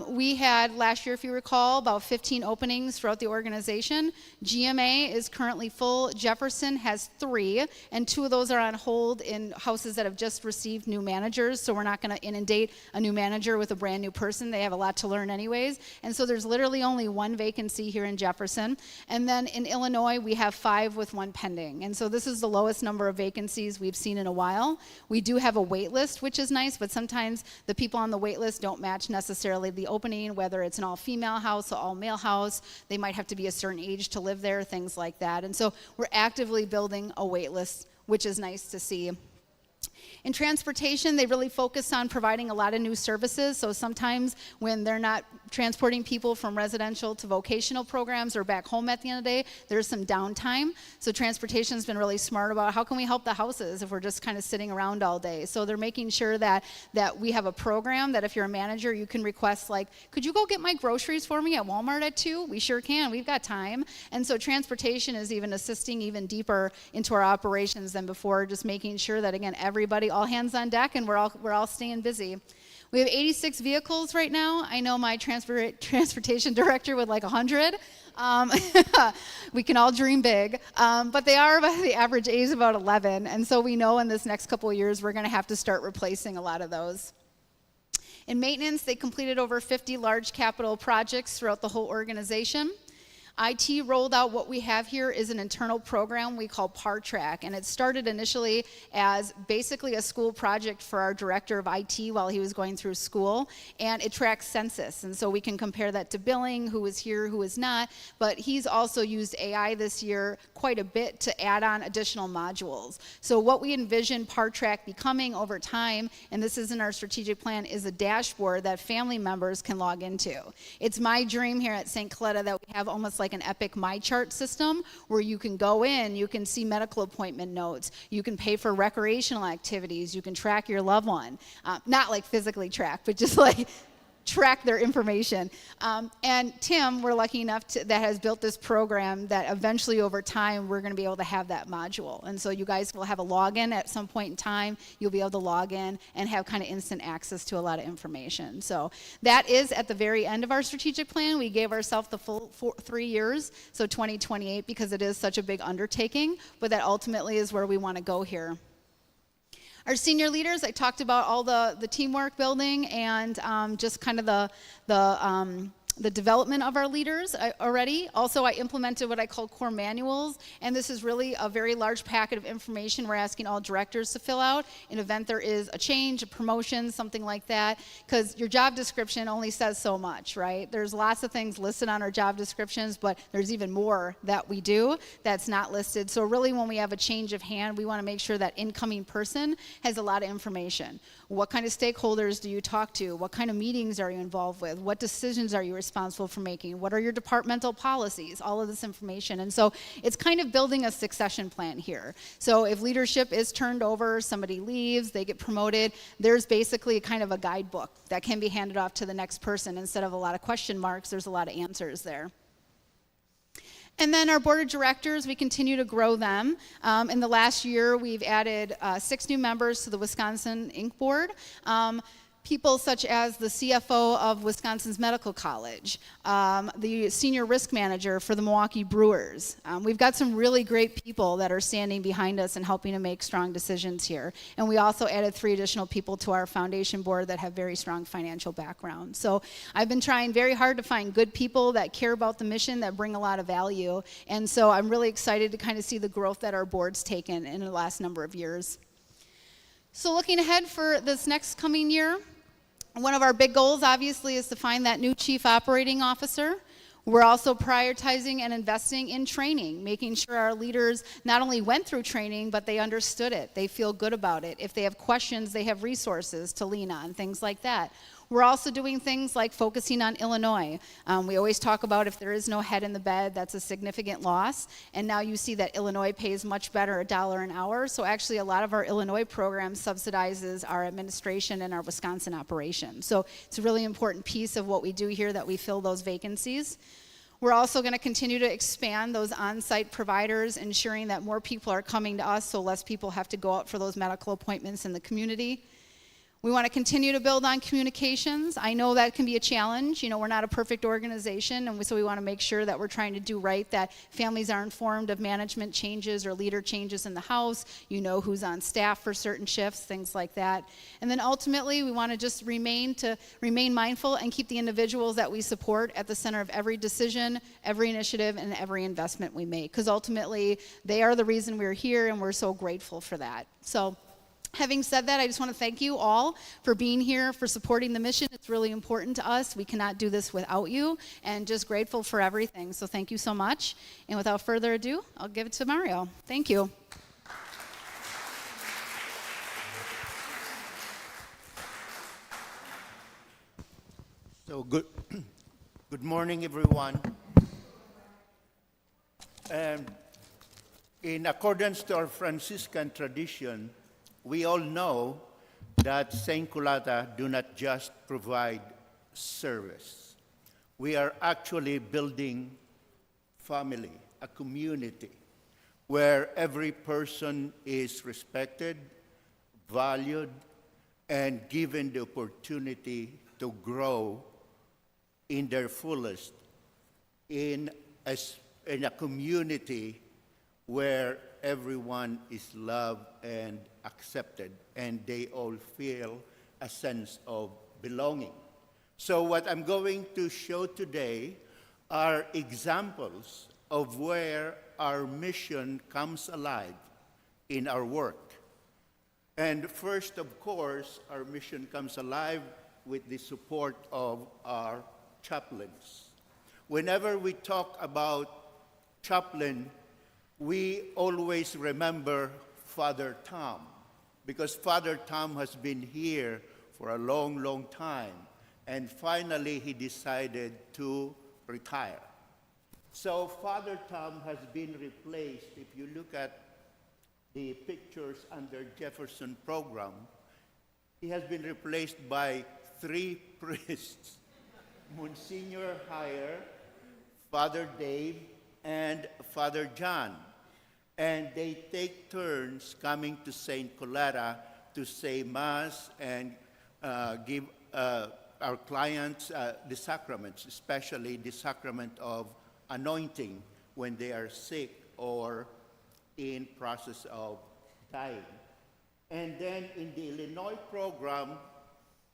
We had last year, if you recall, about 15 openings throughout the organization. GMA is currently full. Jefferson has 3, and 2 of those are on hold in houses that have just received new managers, so we're not going to inundate a new manager with a brand new person. They have a lot to learn anyways, and so there's literally only 1 vacancy here in Jefferson. And then in Illinois, we have 5 with 1 pending, and so this is the lowest number of vacancies we've seen in a while. We do have a wait list, which is nice, but sometimes the people on the wait list don't match necessarily the opening, whether it's an all-female house or all-male house. They might have to be a certain age to live there, things like that. And so we're actively building a wait list, which is nice to see. In transportation, they really focus on providing a lot of new services. So sometimes when they're not transporting people from residential to vocational programs or back home at the end of the day, there's some downtime. So transportation's been really smart about how can we help the houses if we're just kind of sitting around all day. So they're making sure that we have a program that if you're a manager, you can request, like, could you go get my groceries for me at Walmart at 2? We sure can. We've got time. And so transportation is even assisting even deeper into our operations than before, just making sure that, again, everybody, all hands on deck, and we're all staying busy. We have 86 vehicles right now. I know my transportation director would like 100. We can all dream big, but they are about the average age about 11, and so we know in this next couple of years we're going to have to start replacing a lot of those. In maintenance, they completed over 50 large capital projects throughout the whole organization. IT rolled out what we have here is an internal program we call PAR-TRACK, and it started initially as basically a school project for our director of IT while he was going through school, and it tracks census, and so we can compare that to billing, who is here, who is not, but he's also used AI this year quite a bit to add on additional modules. So what we envision PAR-TRACK becoming over time, and this is in our strategic plan, is a dashboard that family members can log into. It's my dream here at St. Coletta that we have almost like an Epic MyChart system where you can go in, you can see medical appointment notes, you can pay for recreational activities, you can track your loved one. Not like physically track, but just like track their information. And Tim, we're lucky enough that has built this program that eventually over time we're going to be able to have that module. And so you guys will have a login at some point in time. You'll be able to log in and have kind of instant access to a lot of information. So that is at the very end of our strategic plan. We gave ourselves the full 3 years, so 2028, because it is such a big undertaking, but that ultimately is where we want to go here. Our senior leaders, I talked about all the teamwork building and just kind of the development of our leaders already. Also, I implemented what I call core manuals, and this is really a very large packet of information we're asking all directors to fill out in event there is a change, a promotion, something like that, because your job description only says so much, right? There's lots of things listed on our job descriptions, but there's even more that we do that's not listed. So really, when we have a change of hand, we want to make sure that incoming person has a lot of information. What kind of stakeholders do you talk to? What kind of meetings are you involved with? What decisions are you responsible for making? What are your departmental policies? All of this information. And so it's kind of building a succession plan here. So if leadership is turned over, somebody leaves, they get promoted, there's basically kind of a guidebook that can be handed off to the next person. Instead of a lot of question marks, there's a lot of answers there. And then our board of directors, we continue to grow them. In the last year, we've added 6 new members to the Wisconsin Inc. Board. People such as the CFO of Wisconsin's Medical College, the senior risk manager for the Milwaukee Brewers. We've got some really great people that are standing behind us and helping to make strong decisions here. And we also added 3 additional people to our foundation board that have very strong financial backgrounds. So I've been trying very hard to find good people that care about the mission, that bring a lot of value. And so I'm really excited to kind of see the growth that our board's taken in the last number of years. So looking ahead for this next coming year, one of our big goals, obviously, is to find that new chief operating officer. We're also prioritizing and investing in training, making sure our leaders not only went through training, but they understood it. They feel good about it. If they have questions, they have resources to lean on, things like that. We're also doing things like focusing on Illinois. We always talk about if there is no head in the bed, that's a significant loss. And now you see that Illinois pays much better, $1 an hour. So actually a lot of our Illinois program subsidizes our administration and our Wisconsin operation. So it's a really important piece of what we do here, that we fill those vacancies. We're also going to continue to expand those on-site providers, ensuring that more people are coming to us so less people have to go out for those medical appointments in the community. We want to continue to build on communications. I know that can be a challenge. You know, we're not a perfect organization, and so we want to make sure that we're trying to do right, that families are informed of management changes or leader changes in the house. You know who's on staff for certain shifts, things like that. And then ultimately, we want to just remain mindful and keep the individuals that we support at the center of every decision, every initiative, and every investment we make, because ultimately, they are the reason we're here, and we're so grateful for that. So, having said that, I just want to thank you all for being here, for supporting the mission. It's really important to us. We cannot do this without you, and just grateful for everything. So thank you so much. And without further ado, I'll give it to Mario. Thank you. So good morning, everyone. In accordance to our Franciscan tradition, we all know that St. Colata do not just provide service. We are actually building family, a community, where every person is respected, valued, and given the opportunity to grow in their fullest in a community where everyone is loved and accepted, and they all feel a sense of belonging. So what I'm going to show today are examples of where our mission comes alive in our work. And first, of course, our mission comes alive with the support of our chaplains. Whenever we talk about chaplain, we always remember Father Tom, because Father Tom has been here for a long, long time, and finally he decided to retire. So Father Tom has been replaced. If you look at the pictures under Jefferson program, he has been replaced by three priests, Monsignor Hire, Father Dave, and Father John. And they take turns coming to St. Coletta to say Mass and give our clients the sacraments, especially the sacrament of anointing when they are sick or in process of dying. And then in the Illinois program,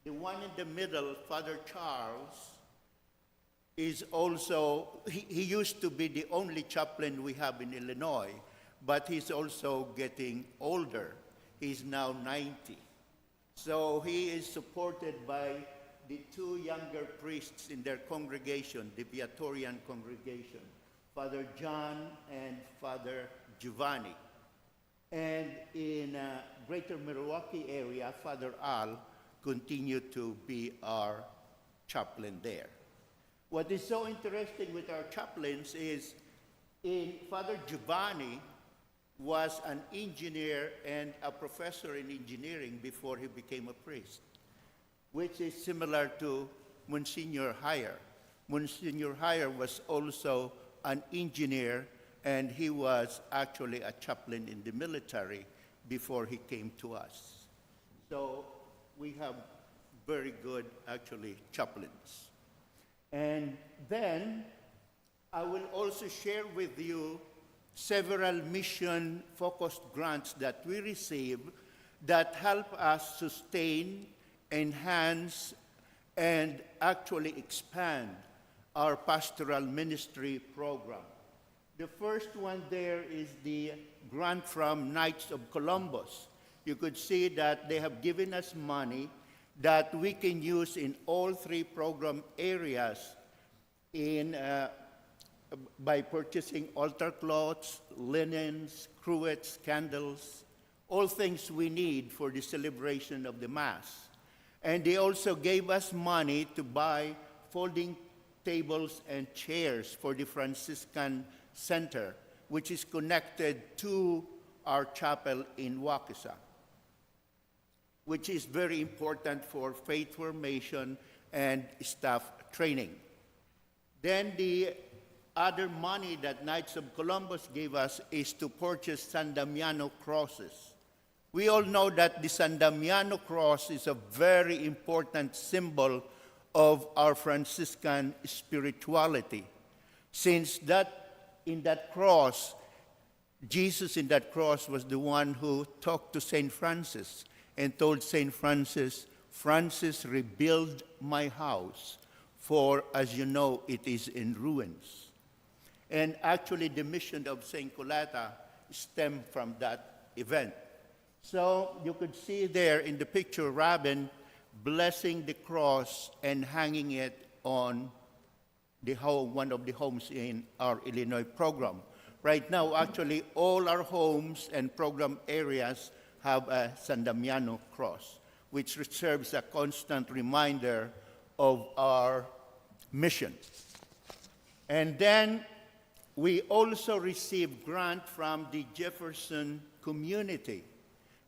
the one in the middle, Father Charles, is also, he used to be the only chaplain we have in Illinois, but he's also getting older. He's now 90. So he is supported by the two younger priests in their congregation, the Viatorian congregation, Father John and Father Giovanni. And in Greater Milwaukee area, Father Al continued to be our chaplain there. What is so interesting with our chaplains is Father Giovanni was an engineer and a professor in engineering before he became a priest, which is similar to Monsignor Hire. Monsignor Hire was also an engineer, and he was actually a chaplain in the military before he came to us. So we have very good, actually, chaplains. And then I will also share with you several mission-focused grants that we receive that help us sustain, enhance, and actually expand our pastoral ministry program. The first one there is the grant from Knights of Columbus. You could see that they have given us money that we can use in all three program areas by purchasing altar cloths, linens, cruets, candles, all things we need for the celebration of the Mass. And they also gave us money to buy folding tables and chairs for the Franciscan Center, which is connected to our chapel in Waukesha, which is very important for faith formation and staff training. Then the other money that Knights of Columbus gave us is to purchase San Damiano crosses. We all know that the San Damiano cross is a very important symbol of our Franciscan spirituality, since in that cross, Jesus in that cross was the one who talked to St. Francis and told St. Francis, "Francis, rebuild my house, for as you know, it is in ruins." And actually, the mission of St. Coletta stemmed from that event. So you could see there in the picture, Robin blessing the cross and hanging it on the home, one of the homes in our Illinois program. Right now, actually, all our homes and program areas have a San Damiano cross, which serves a constant reminder of our mission. And then we also received grant from the Jefferson community.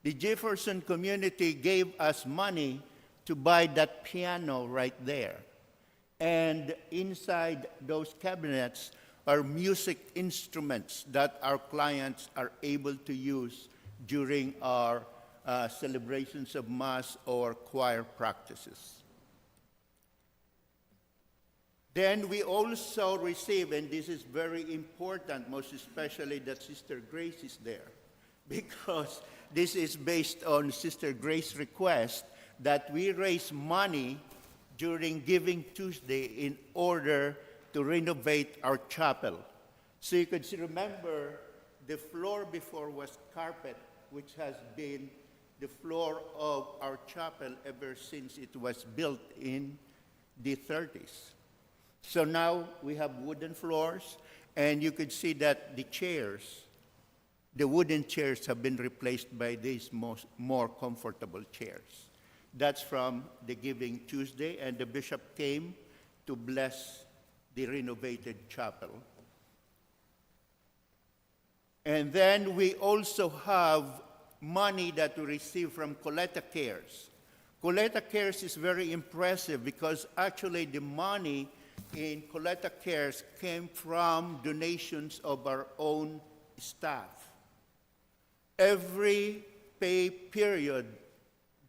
The Jefferson community gave us money to buy that piano right there. And inside those cabinets are music instruments that our clients are able to use during our celebrations of Mass or choir practices. Then we also receive, and this is very important, most especially that Sister Grace is there, because this is based on Sister Grace's request that we raise money during Giving Tuesday in order to renovate our chapel. So you could remember the floor before was carpet, which has been the floor of our chapel ever since it was built in the 30s. So now we have wooden floors, and you could see that the wooden chairs have been replaced by these more comfortable chairs. That's from the Giving Tuesday, and the bishop came to bless the renovated chapel. And then we also have money that we receive from Coletta Cares. Coletta Cares is very impressive because actually the money in Coletta Cares came from donations of our own staff. Every pay period,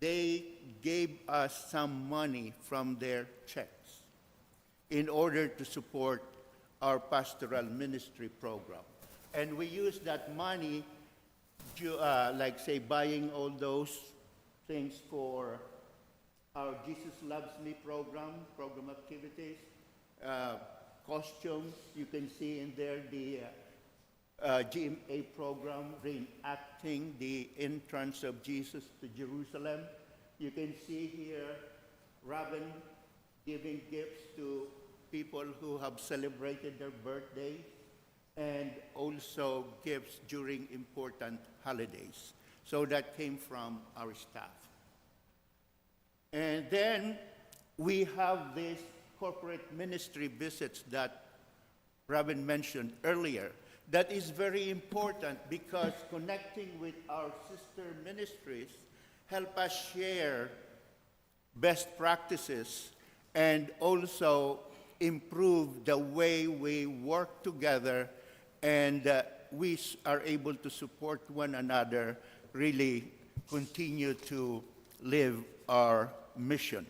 they gave us some money from their checks in order to support our pastoral ministry program. And we use that money, like say buying all those things for our Jesus Loves Me program activities, costumes. You can see in there the GMA program, reenacting the entrance of Jesus to Jerusalem. You can see here Robin giving gifts to people who have celebrated their birthday, and also gifts during important holidays. So that came from our staff. And then we have these corporate ministry visits that Robin mentioned earlier. That is very important because connecting with our sister ministries help us share best practices and also improve the way we work together, and we are able to support one another, really continue to live our mission.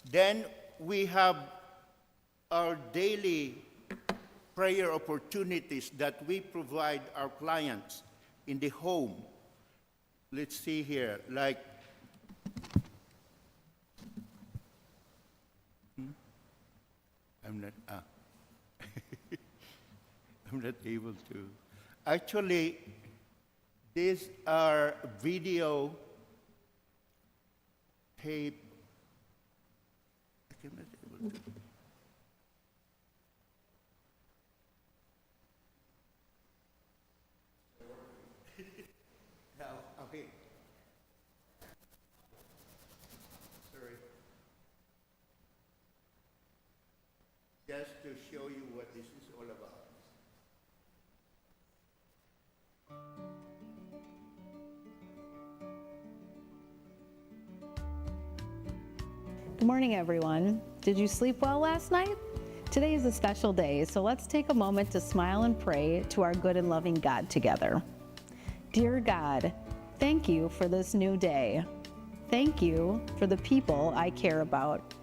Then we have our daily prayer opportunities that we provide our clients in the home. Let's see here, like I'm not able to. Actually, these are video tape. I'm not able to. No, okay. Sorry. Just to show you what this is all about. Good morning, everyone. Did you sleep well last night? Today is a special day, so let's take a moment to smile and pray to our good and loving God together. Dear God, thank you for this new day. Thank you for the people I care about.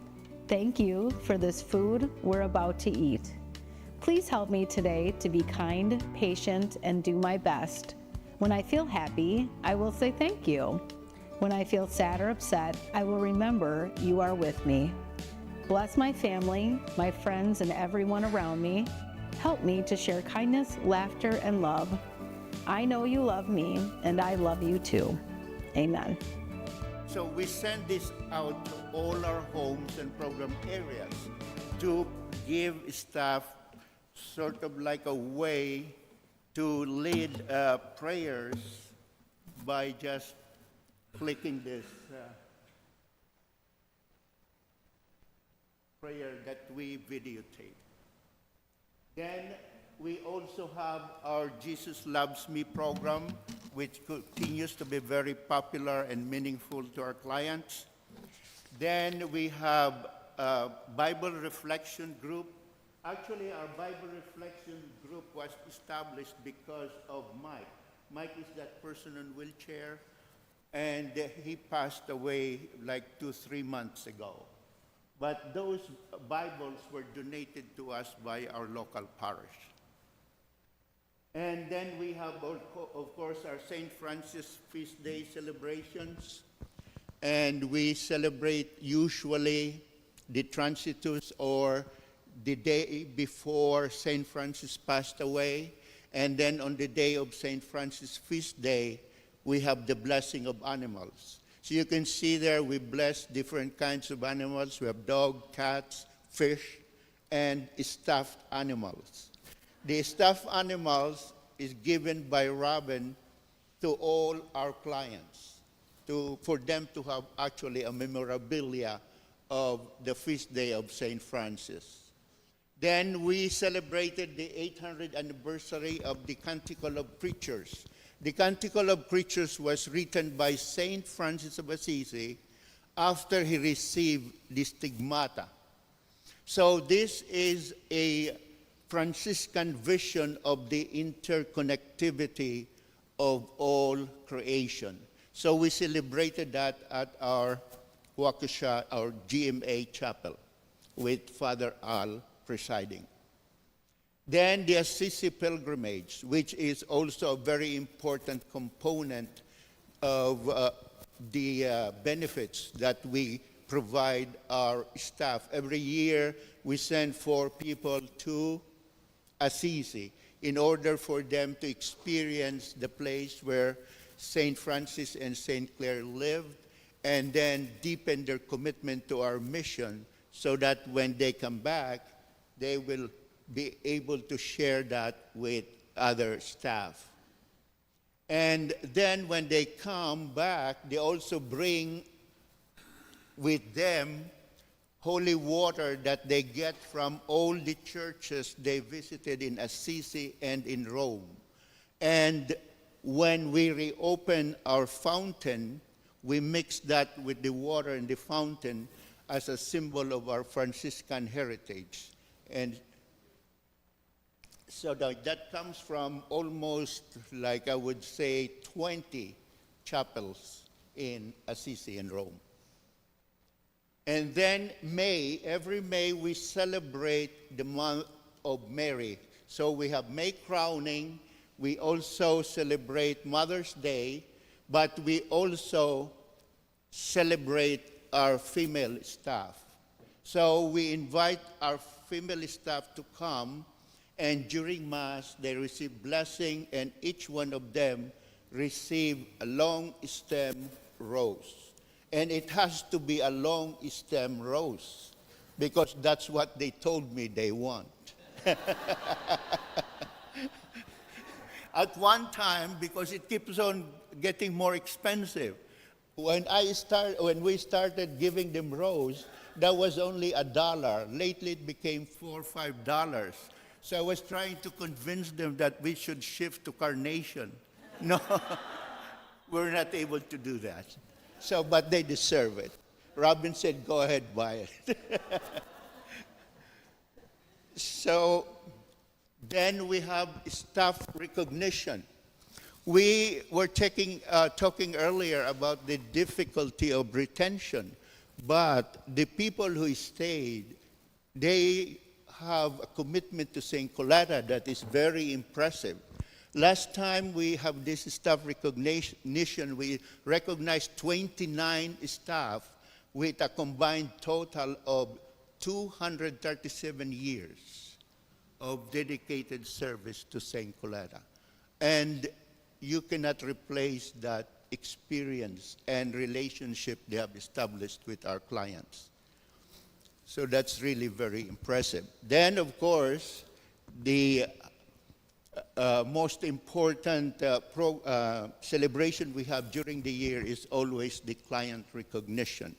Thank you for this food we're about to eat. Please help me today to be kind, patient, and do my best. When I feel happy, I will say thank you. When I feel sad or upset, I will remember you are with me. Bless my family, my friends, and everyone around me. Help me to share kindness, laughter, and love. I know you love me, and I love you too. Amen. So we send this out to all our homes and program areas to give staff sort of like a way to lead prayers by just clicking this prayer that we videotape. Then we also have our Jesus Loves Me program, which continues to be very popular and meaningful to our clients. Then we have a Bible reflection group. Actually, our Bible reflection group was established because of Mike. Mike is that person in wheelchair, and he passed away like 2-3 months ago. But those Bibles were donated to us by our local parish. And then we have, of course, our St. Francis Feast Day celebrations. And we celebrate usually the Transitus, or the day before St. Francis passed away. And then on the day of St. Francis Feast Day, we have the blessing of animals. So you can see there we bless different kinds of animals. We have dog, cats, fish, and stuffed animals. The stuffed animals is given by Robin to all our clients, for them to have actually a memorabilia of the feast day of St. Francis. Then we celebrated the 800th anniversary of the Canticle of Preachers. The Canticle of Preachers was written by St. Francis of Assisi after he received the stigmata. So this is a Franciscan vision of the interconnectivity of all creation. So we celebrated that at our Waukesha, our GMA chapel, with Father Al presiding. Then the Assisi pilgrimage, which is also a very important component of the benefits that we provide our staff. Every year we send 4 people to Assisi in order for them to experience the place where St. Francis and St. Clare lived, and then deepen their commitment to our mission so that when they come back, they will be able to share that with other staff. And then when they come back, they also bring with them holy water that they get from all the churches they visited in Assisi and in Rome. And when we reopen our fountain, we mix that with the water in the fountain as a symbol of our Franciscan heritage. And so that comes from almost, like I would say, 20 chapels in Assisi and Rome. And then every May we celebrate the month of Mary. So we have May crowning, we also celebrate Mother's Day, but we also celebrate our female staff. So we invite our female staff to come, and during Mass they receive blessing, and each one of them receive a long stem rose. And it has to be a long stem rose, because that's what they told me they want. At one time, because it keeps on getting more expensive, when we started giving them rose, that was only $1. Lately it became $4 or $5. So I was trying to convince them that we should shift to carnation. No, we're not able to do that. So, but they deserve it. Robin said, go ahead, buy it. So then we have staff recognition. We were talking earlier about the difficulty of retention, but the people who stayed, they have a commitment to St. Coletta that is very impressive. Last time we have this staff recognition, we recognized 29 staff with a combined total of 237 years of dedicated service to St. Coletta. And you cannot replace that experience and relationship they have established with our clients. So that's really very impressive. Then, of course, the most important celebration we have during the year is always the client recognition.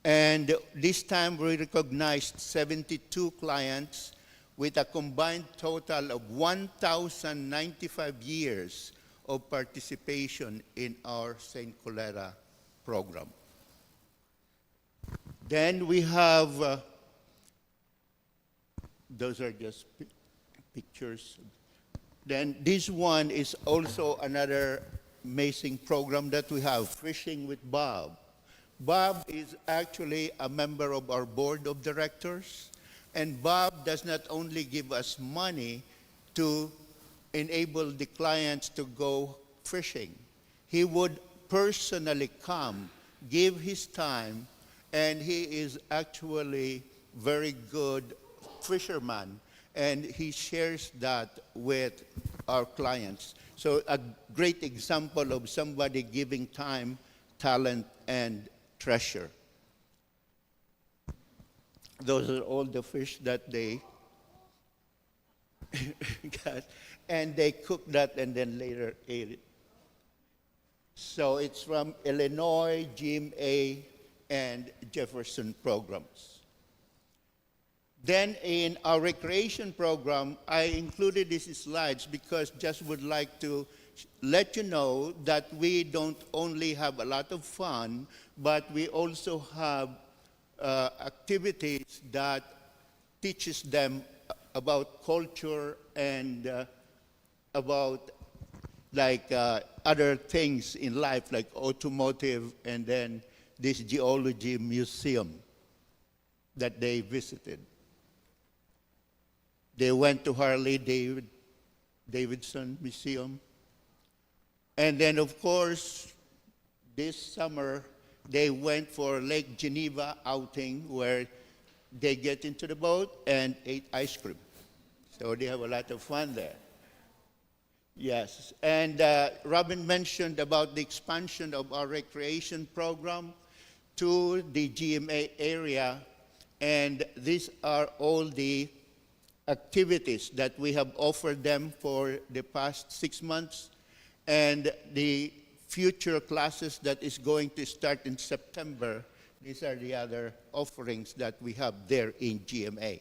And this time we recognized 72 clients with a combined total of 1,095 years of participation in our St. Coletta program. Then we have, those are just pictures. Then this one is also another amazing program that we have, Fishing with Bob. Bob is actually a member of our board of directors, and Bob does not only give us money to enable the clients to go fishing. He would personally come, give his time, and he is actually very good fisherman, and he shares that with our clients. So a great example of somebody giving time, talent, and treasure. Those are all the fish that they got, and they cooked that and then later ate it. So it's from Illinois, GMA, and Jefferson programs. Then in our recreation program, I included these slides because just would like to let you know that we don't only have a lot of fun, but we also have activities that teaches them about culture and about like other things in life, like automotive, and then this geology museum that they visited. They went to Harley Davidson Museum. And then, of course, this summer, they went for Lake Geneva outing where they get into the boat and ate ice cream. So they have a lot of fun there. Yes, and Robin mentioned about the expansion of our recreation program to the GMA area, and these are all the activities that we have offered them for the past 6 months, and the future classes that is going to start in September. These are the other offerings that we have there in GMA.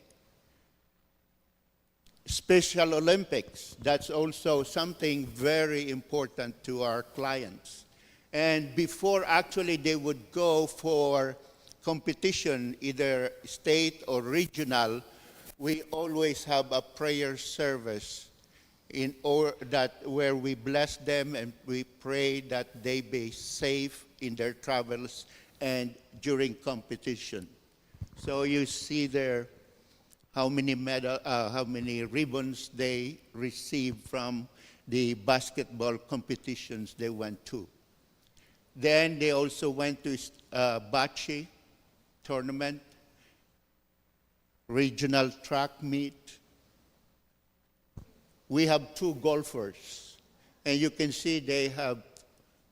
Special Olympics, that's also something very important to our clients. And before actually they would go for competition, either state or regional, we always have a prayer service where we bless them and we pray that they be safe in their travels and during competition. So you see there how many ribbons they received from the basketball competitions they went to. Then they also went to bocce tournament, regional track meet. We have 2 golfers, and you can see they have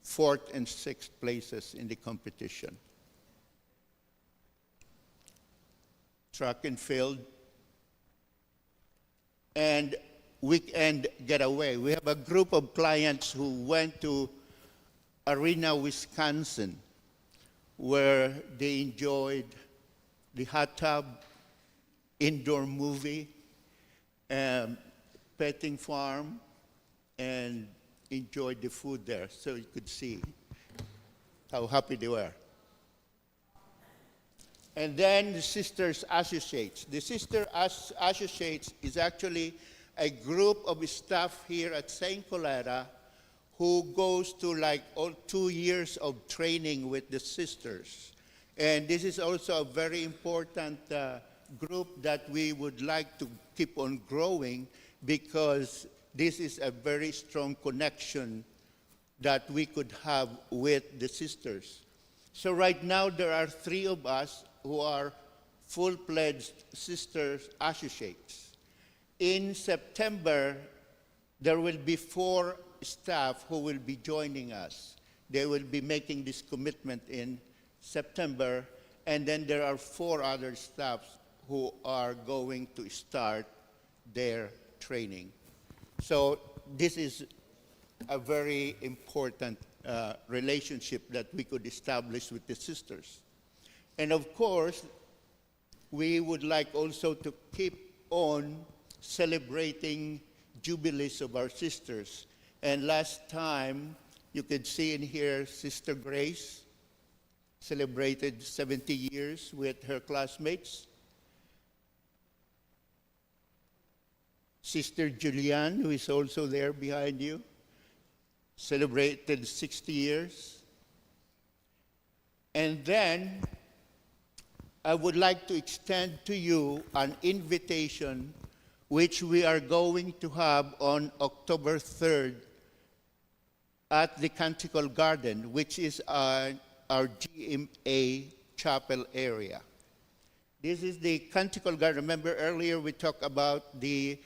4th and 6th places in the competition. Track and field, and weekend getaway. We have a group of clients who went to Arena, Wisconsin, where they enjoyed the hot tub, indoor movie, petting farm, and enjoyed the food there. So you could see how happy they were. And then the Sisters Associates. The Sisters Associates is actually a group of staff here at St. Coletta who goes to like all 2 years of training with the sisters. And this is also a very important group that we would like to keep on growing, because this is a very strong connection that we could have with the sisters. So right now there are 3 of us who are full-fledged Sisters Associates. In September, there will be 4 staff who will be joining us. They will be making this commitment in September, and then there are 4 other staffs who are going to start their training. So this is a very important relationship that we could establish with the sisters. And of course, we would like also to keep on celebrating jubilees of our sisters. And last time, you could see in here, Sister Grace celebrated 70 years with her classmates. Sister Julianne, who is also there behind you, celebrated 60 years. And then, I would like to extend to you an invitation which we are going to have on October 3rd at the Canticle Garden, which is our GMA chapel area. This is the Canticle Garden. Remember earlier we talked about the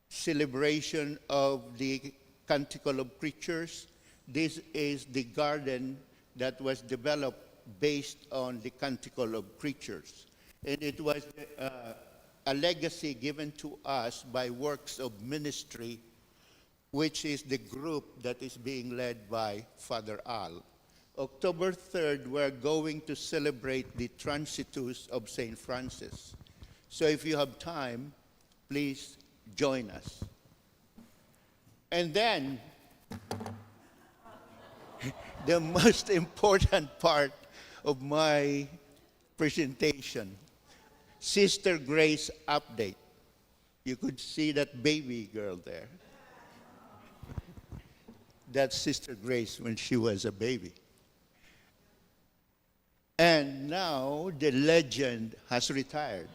celebration of the Canticle of Preachers. This is the garden that was developed based on the Canticle of Preachers. And it was a legacy given to us by Works of Ministry, which is the group that is being led by Father Al. October 3rd, we're going to celebrate the Transitus of St. Francis. So if you have time, please join us. And then, the most important part of my presentation, Sister Grace update. You could see that baby girl there. That's Sister Grace when she was a baby. And now the legend has retired.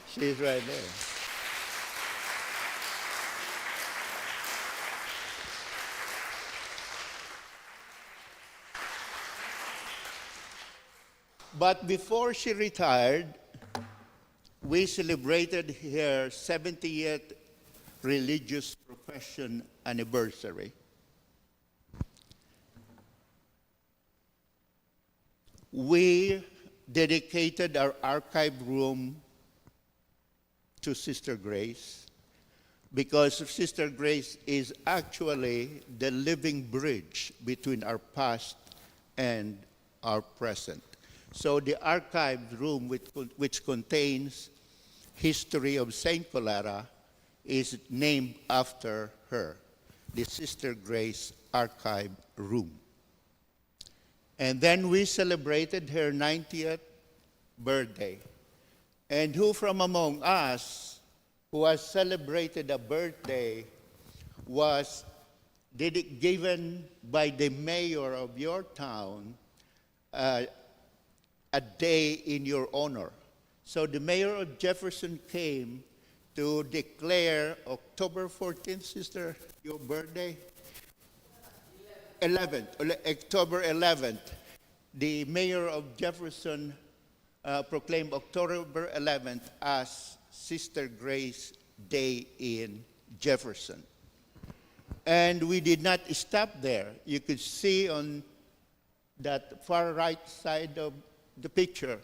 She's right there. But before she retired, we celebrated her 70th religious profession anniversary. We dedicated our archive room to Sister Grace because Sister Grace is actually the living bridge between our past and our present. So the archive room, which contains history of St. Coletta, is named after her, the Sister Grace Archive Room. And then we celebrated her 90th birthday. And who from among us who has celebrated a birthday was given by the mayor of your town a day in your honor? So the mayor of Jefferson came to declare October 14th, sister, your birthday? 11th, October 11th. The mayor of Jefferson proclaimed October 11th as Sister Grace Day in Jefferson. And we did not stop there. You could see on that far right side of the picture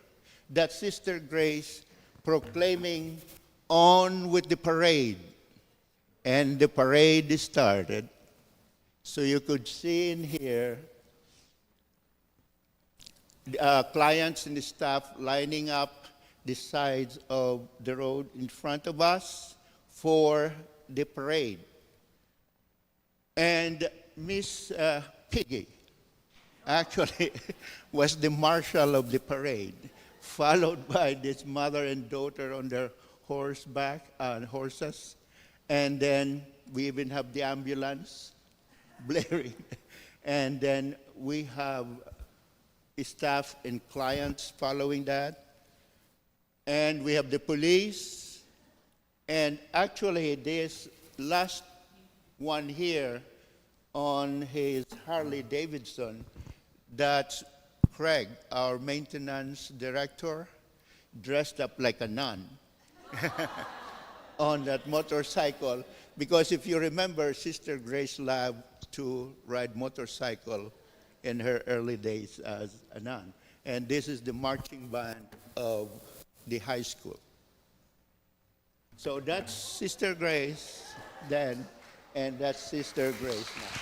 that Sister Grace proclaiming on with the parade. And the parade started. So you could see in here clients and the staff lining up the sides of the road in front of us for the parade. And Miss Piggy actually was the marshal of the parade, followed by this mother and daughter on their horses. And then we even have the ambulance blaring. And then we have staff and clients following that. And we have the police. And actually, this last one here on his Harley Davidson, that's Craig, our maintenance director, dressed up like a nun on that motorcycle. Because if you remember, Sister Grace loved to ride motorcycle in her early days as a nun. And this is the marching band of the high school. So that's Sister Grace then, and that's Sister Grace now.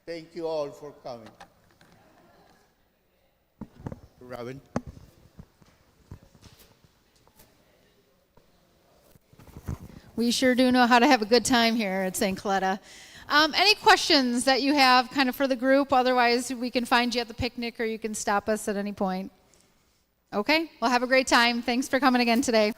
Thank you all for coming. Robin. We sure do know how to have a good time here at St. Coletta. Any questions that you have kind of for the group? Otherwise, we can find you at the picnic or you can stop us at any point. Okay, well, have a great time. Thanks for coming again today.